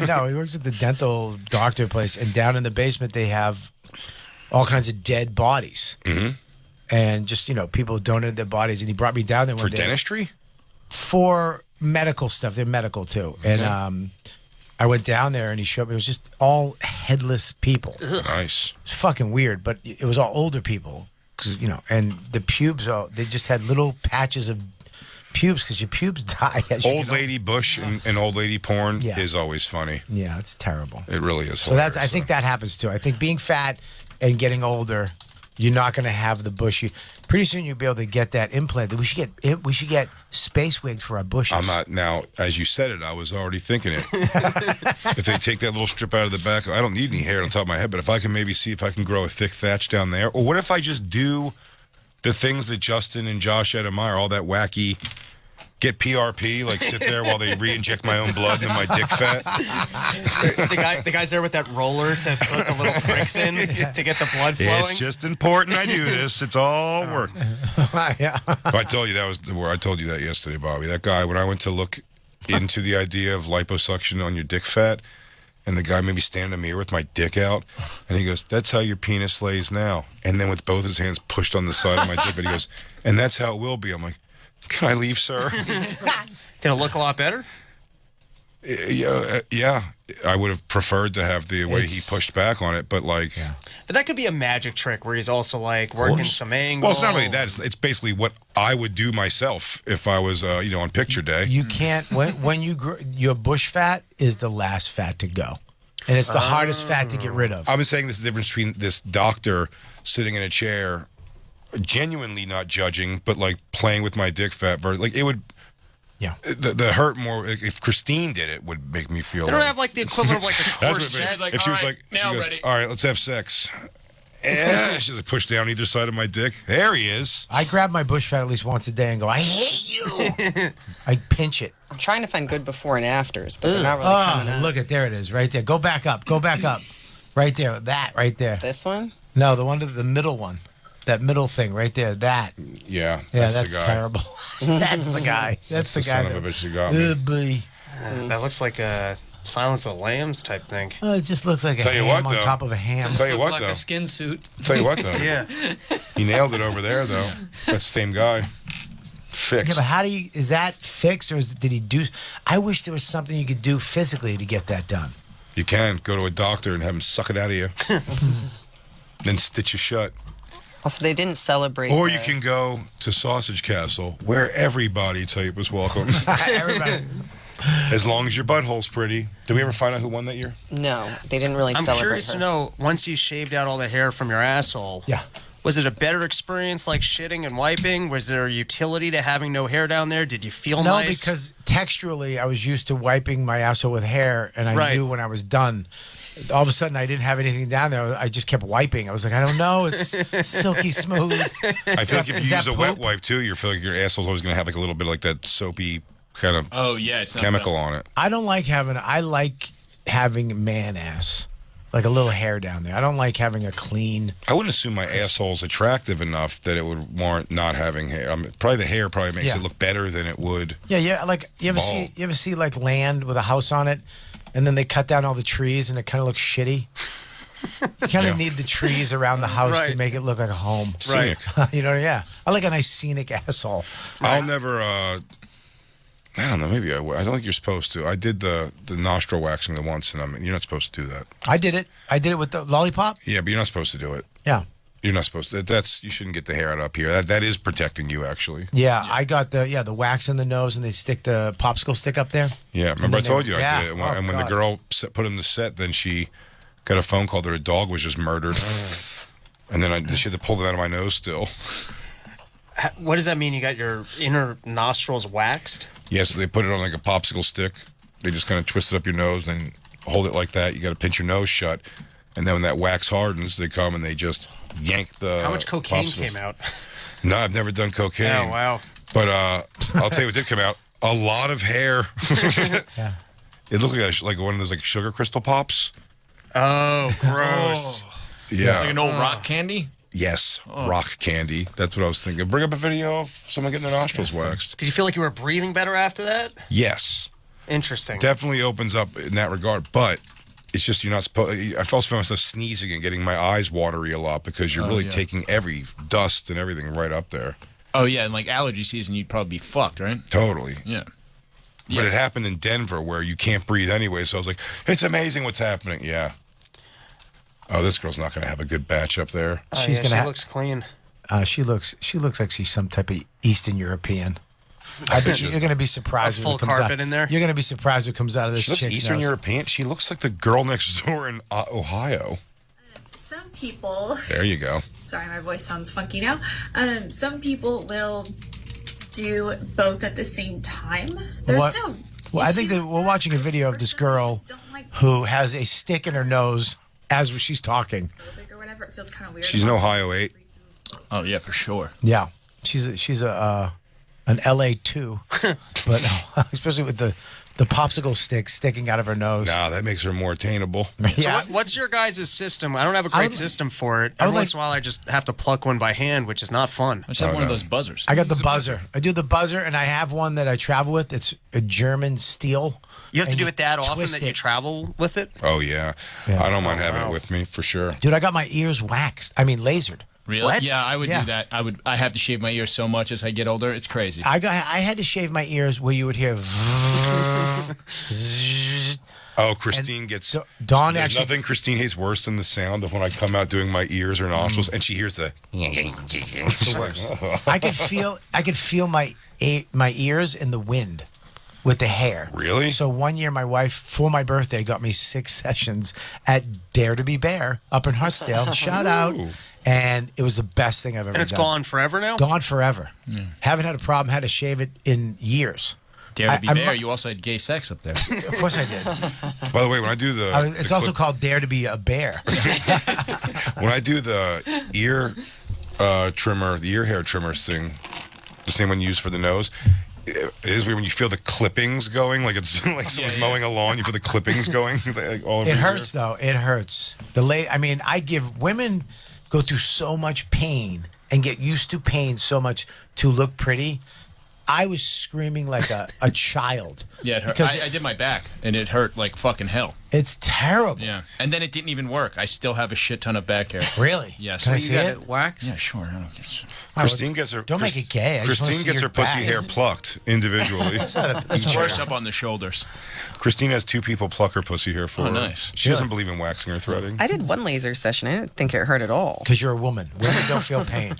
No, he works at the dental doctor place, and down in the basement they have all kinds of dead bodies. Mm-hmm. And just, people donated their bodies, and he brought me down there one For day. dentistry? For medical stuff. They're medical too. And I went down there and he showed me, it was just all headless people. Nice. It's fucking weird, but it was all older people. Cause, and the pubes, they just had little patches of pubes because your pubes die. As you Old get lady bush and old lady porn Yeah. is always funny. Yeah, it's terrible. It really is. So I think that happens too. I think being fat and getting older, you're not going to have the bushy. Pretty soon you'll be able to get that implanted. We should get space wigs for our bushes. I'm not now. As you said it, I was already thinking it. If they take that little strip out of the back, I don't need any hair on top of my head. But if I can maybe see if I can grow a thick thatch down there, or what if I just do the things that Justin and Josh admire, all that wacky. Get PRP, like sit there while they re-inject my own blood into my dick fat. The guy's there with that roller to put the little pricks in to get the blood flowing. It's just important I do this. It's all work. Yeah. I told you I told you that yesterday, Bobby. That guy, when I went to look into the idea of liposuction on your dick fat, and the guy made me stand in the mirror with my dick out, and he goes, "That's how your penis lays now." And then with both his hands pushed on the side of my dick, and he goes, "And that's how it will be." I'm like, "Can I leave, sir?" Did it look a lot better? Yeah. I would have preferred to have the way he pushed back on it, but like... Yeah. But that could be a magic trick where he's also like working some angle. Well, it's not really that. It's basically what I would do myself if I was, on picture day. You can't, when you grow, your bush fat is the last fat to go. And it's the hardest fat to get rid of. I was saying this is the difference between this doctor sitting in a chair, genuinely not judging, but like playing with my dick fat. Like it would... Yeah. The hurt more, if Christine did it, would make me feel They don't have like the equivalent of like a That's what it corset. made- if she was like, she goes, "All right, let's have sex." Yeah, she's like push down either side of my dick. There he is. I grab my bush fat at least once a day and go, "I hate you." I pinch it. I'm trying to find good before and afters, but they're not really coming up. Look there it is, right there. Go back up. Right there. That right there. This one? No, the middle one. That middle thing right there. That. Yeah, That's the guy. terrible. That's the guy. That's the guy. Son of a bitch that got me. Boy. That looks like a Silence of the Lambs type thing. Oh, it just looks like a Tell you ham what, on though. top of a ham. Tell you Looked what, like though. a skin suit. Tell you what, though. Yeah. He nailed it over there, though. That's the same guy. Fixed. Yeah, but how do you? Is that fixed or did he do? I wish there was something you could do physically to get that done. You can go to a doctor and have him suck it out of you, then stitch you shut. Also, they didn't celebrate. Or you can go to Sausage Castle, where everybody type was welcome. Everybody. As long as your butthole's pretty. Did we ever find out who won that year? No, they didn't really I'm celebrate curious her. to know, once you shaved out all the hair from your asshole, Yeah. was it a better experience like shitting and wiping? Was there a utility to having no hair down there? Did you feel No, nice? because texturally, I was used to wiping my asshole with hair, and I Right. knew when I was done. All of a sudden, I didn't have anything down there. I just kept wiping. I was like, I don't know. It's silky smooth. I feel like if Is you that use a wet poop? wipe, too, you feel like your asshole's always going to have like a little bit of like that soapy kind of Oh yeah, it's not chemical on it. I like having man ass, like a little hair down there. I don't like having a clean. I wouldn't assume my asshole's attractive enough that it would warrant not having hair. Probably the hair probably makes Yeah. it look better than it would. Yeah. Like you ever see like land with a house on it, and then they cut down all the trees and it kind of looks shitty. You kind of need the trees around the house to Right. make it look like a home. Scenic. You know, yeah. I like a nice scenic asshole. I'll never. I don't know. Maybe I would. I don't think you're supposed to. I did the nostril waxing the once, and you're not supposed to do that. I did it. I did it with the lollipop. Yeah, but you're not supposed to do it. Yeah. You're not supposed to. You shouldn't get the hair out up here. That is protecting you, actually. Yeah, I got the wax in the nose, and they stick the popsicle stick up there. Yeah, remember I told you I yeah. did it. Oh, And when the God. girl put him to set, then she got a phone call that her dog was just murdered. And then she had to pull it out of my nose still. What does that mean? You got your inner nostrils waxed? Yeah, so they put it on like a popsicle stick. They just kind of twist it up your nose and hold it like that. You got to pinch your nose shut. And then when that wax hardens, they come and they just yank the How much cocaine popsicles. came out? No, I've never done cocaine. Oh, wow. But I'll tell you what did come out. A lot of hair. Yeah. It looked like one of those like sugar crystal pops. Oh, gross. Yeah. Like an old rock candy? Yes, rock candy. That's what I was thinking. Bring up a video of someone getting their nostrils waxed. Did you feel like you were breathing better after that? Yes. Interesting. Definitely opens up in that regard, but it's just you're not supposed. I also found myself sneezing and getting my eyes watery a lot because you're really taking every dust and everything right up there. Oh, yeah, and like allergy season, you'd probably be fucked, right? Totally. Yeah. But it happened in Denver where you can't breathe anyway, so I was like, it's amazing what's happening. Yeah. Oh, this girl's not going to have a good batch up there. She's yeah, gonna. she looks clean. She looks like she's some type of Eastern European. I bet you're going to be surprised A when full it comes carpet out. in there? You're going to be surprised what comes out of this She looks chick's Eastern nose. European. She looks like the girl next door in Ohio. Some people, There you go. sorry, my voice sounds funky now. Some people will do both at the same time. There's What? no. Well, I think that we're watching a video of this girl who has a stick in her nose as she's talking. Or whatever, it feels kind of weird. She's an Ohio 8. Oh, yeah, for sure. Yeah, she's an LA 2, but especially with the popsicle stick sticking out of her nose. Nah, that makes her more attainable. Yeah. So what's your guys' system? I don't have a I great would- system for it. I would Every once like- in a while, I just have to pluck one by hand, which is not fun. I just have one of those buzzers. I got the buzzer. I do the buzzer, and I have one that I travel with. It's a German steel. You have to and do it that often twist that you it. travel with it? Oh, yeah. Yeah. I don't mind Oh, having wow. it with me for sure. Dude, I got my ears waxed. I mean, lasered. Really? What? Yeah, I would Yeah. do that. I have to shave my ears so much as I get older. It's crazy. I had to shave my ears where you would hear. Oh, Christine gets. Dawn There's actually. nothing Christine hates worse than the sound of when I come out doing my ears or nostrils, and she hears the. I could feel my ears in the wind with the hair. Really? So one year, my wife for my birthday got me 6 sessions at Dare to Be Bear up in Hartsdale. Shout out, Ooh. and it was the best thing I've ever And it's done. gone forever now? Gone forever. Haven't had a problem. Had to shave it in years. Dare to be I'm Bear. not- You also had gay sex up there. Of course I did. By the way, when I do the. It's the also clip- called Dare to Be a Bear. When I do the ear trimmer, the ear hair trimmers thing, the same one you use for the nose. It is weird when you feel the clippings going, like it's like someone's mowing a lawn. You feel the clippings going. Like, all over It your hurts though. It hurts. I mean, I give women go through so much pain and get used to pain so much to look pretty. I was screaming like a child. Yeah, it hurt. Because I did my back, and it hurt like fucking hell. it's terrible. Yeah, and then it didn't even work. I still have a shit ton of back hair. Really? Yes. Can I You see got it? it waxed? Yeah, sure. I don't care. Christine gets her. Don't make it gay. I just wanna Christine see gets your her pussy back. hair plucked individually. That's not Worse up on the shoulders. Christine has 2 people pluck her pussy hair for Oh, her. nice. She doesn't believe in waxing or threading. I did one laser session. I didn't think it hurt at all. Because you're a woman. Women don't feel pain.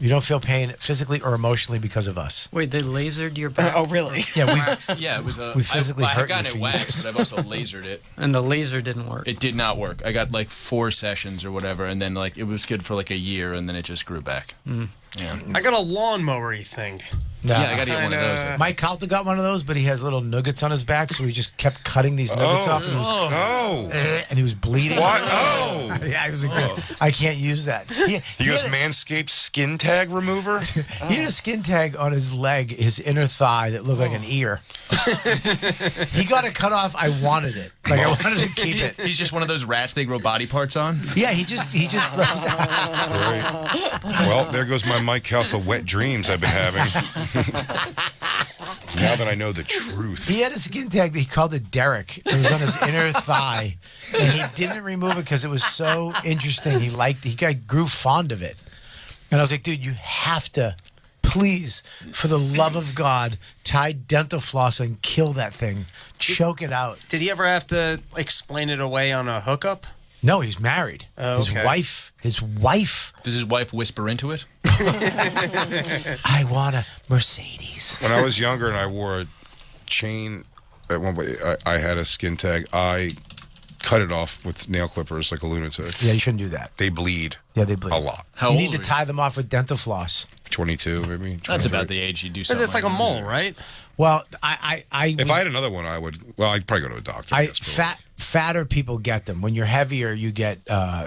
You don't feel pain physically or emotionally because of us. Wait, they lasered your back? Oh, really? Yeah, we. Yeah, it was a. We physically I hurt had gotten you it for waxed, years. but I've also lasered it. And the laser didn't work. It did not work. I got like 4 sessions or whatever, and then like it was good for like a year, and then it just grew back. Yeah. I got a lawnmower-y thing. No. Yeah, I got to get one of those. Mike Calta got one of those, but he has little nuggets on his back, so he just kept cutting these nuggets off, and he was bleeding. What? Oh. Yeah, he was like, I can't use that. He goes Manscaped skin tag remover. He had a skin tag on his leg, his inner thigh, that looked like an ear. He got it cut off. I wanted it. Like I wanted to keep it. He's just one of those rats they grow body parts on. Yeah, he just grows out. Great. Well, there goes my Mike Calta wet dreams I've been having. Now that I know the truth. He had a skin tag that he called it Derek. It was on his inner thigh, and he didn't remove it because it was so interesting. He grew fond of it, and I was like, dude, you have to, please, for the love of God, tie dental floss and kill that thing, choke it out. Did he ever have to explain it away on a hookup? No, he's married. Oh, okay. His wife. Does his wife whisper into it? I want a Mercedes. When I was younger and I wore a chain, at one point, I had a skin tag. I cut it off with nail clippers like a lunatic. Yeah, you shouldn't do that. They bleed. Yeah, they bleed a lot. You need to tie them off with dental floss. 22, maybe. 23. That's about the age you do something. It's like a mole, right? Well, if I had another one, I would. Well, I'd probably go to a doctor. I guess, fatter people get them. When you're heavier, you get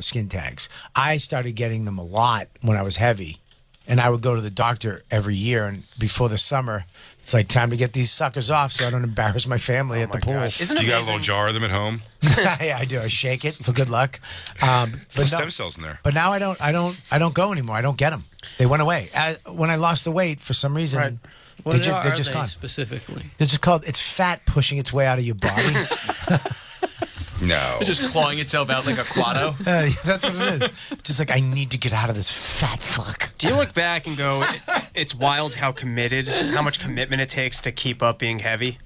skin tags. I started getting them a lot when I was heavy, and I would go to the doctor every year. And before the summer, it's like time to get these suckers off, so I don't embarrass my family at the pool. Do you got a little jar of them at home? Yeah, I do. I shake it for good luck. But stem cells in there. But now I don't go anymore. I don't get them. They went away. When I lost the weight, for some reason, Right. they're What just are gone. they specifically? They're just called. It's fat pushing its way out of your body. No. It's just clawing itself out like a quado. That's what it is. Just like, I need to get out of this fat fuck. Do you look back and go, it's wild how much commitment it takes to keep up being heavy?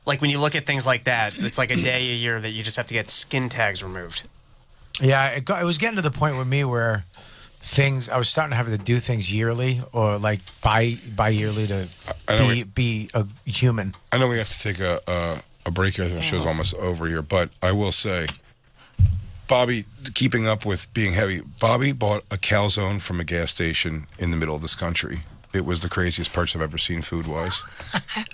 Like when you look at things like that, it's like a day a year that you just have to get skin tags removed. Yeah, it was getting to the point with me where I was starting to have to do things yearly or like bi-yearly to be a human. I know we have to take a break here. The show's almost over here, but I will say, Bobby, keeping up with being heavy, Bobby bought a calzone from a gas station in the middle of this country. It was the craziest purchase I've ever seen food-wise.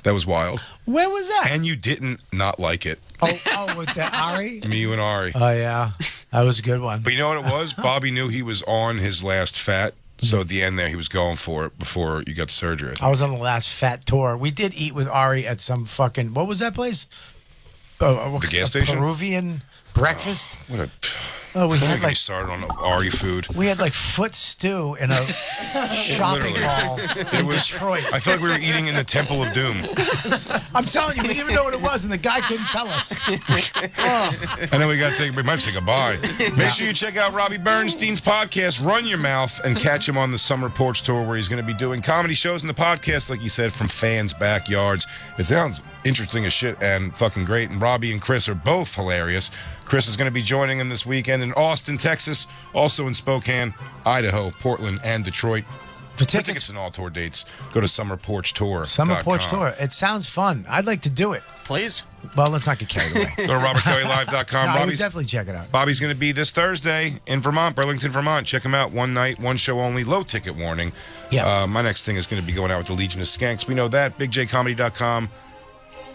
That was wild. When was that? And you didn't not like it. Oh, with the Ari? Me, you, and Ari. Oh, yeah. That was a good one. But you know what it was? Bobby knew he was on his last fat, so at the end there, he was going for it before you got the surgery. I was on the last fat tour. We did eat with Ari at some fucking, what was that place? The gas station? Peruvian breakfast. We had like started on Ari food. We had like foot stew in a shopping mall in Detroit. I feel like we were eating in the Temple of Doom. I'm telling you, we didn't even know what it was, and the guy couldn't tell us. And then we might say goodbye. Make sure you check out Robbie Bernstein's podcast, Run Your Mouth, and catch him on the Summer Porch Tour, where he's going to be doing comedy shows in the podcast, like you said, from fans' backyards. It sounds interesting as shit and fucking great. And Robbie and Chris are both hilarious. Chris is going to be joining him this weekend in Austin, Texas, also in Spokane, Idaho, Portland, and Detroit. For tickets and all tour dates, go to summerporchtour.com. Summer Porch Tour. It sounds fun. I'd like to do it. Please. Well, let's not get carried away. Go to robertkellylive.com. No, I would definitely check it out. Bobby's going to be this Thursday in Vermont, Burlington, Vermont. Check him out. One night, one show only, low ticket warning. Yeah. My next thing is going to be going out with the Legion of Skanks. We know that. BigJComedy.com.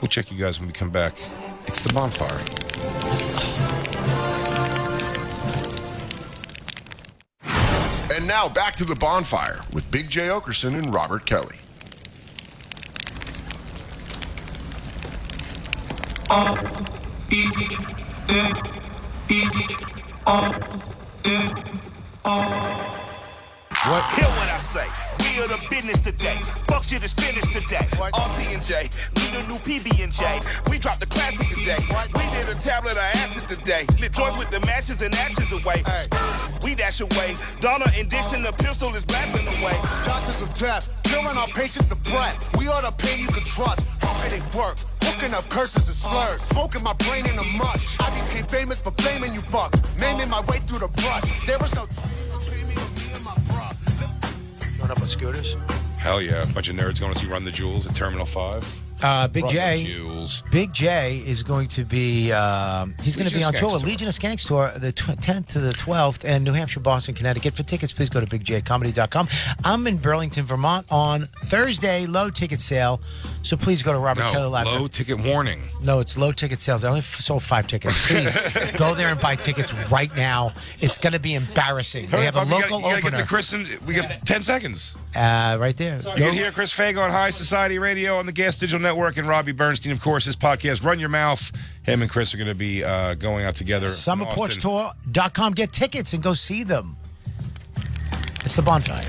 We'll check you guys when we come back. It's the Bonfire. And now back to the Bonfire with Big J. Okerson and Robert Kelly. What? Hear what I say. We are the business today. Fuck shit is finished today. RT&J, we the new PB&J. We dropped the classic today. We did a tablet of acid today. Lit joints with the matches and ashes away. We dash away. Donna and Dixon, the pistol is blasting away. Doctors of death, killing our patients of breath. We are the pain you can trust. Trumpet it work. Hooking up curses and slurs. Smoking my brain in a mush. I became famous for blaming you fucks. Naming my way through the brush. There was no Going up on scooters? Hell yeah. A bunch of nerds going to see Run the Jewels at Terminal 5. Big J is going to be he's going to be on tour with Legion of Skanks tour the 10th to the 12th in New Hampshire, Boston, Connecticut. For tickets, please go to bigjcomedy.com. I'm in Burlington, Vermont on Thursday, low ticket sale. So please go to Robert Kelly Live. Low ticket warning. No, it's low ticket sales. I only sold 5 tickets. Please go there and buy tickets right now. It's going to be embarrassing. They have a local opener. opener. Get to Chris we got 10 seconds. Right there. You can hear Chris Fago on High Society Radio on the Gas Digital Network, and Robbie Bernstein, of course, his podcast, Run Your Mouth. Him and Chris are going to be going out together. Summerporchtour.com. Get tickets and go see them. It's the Bonfire.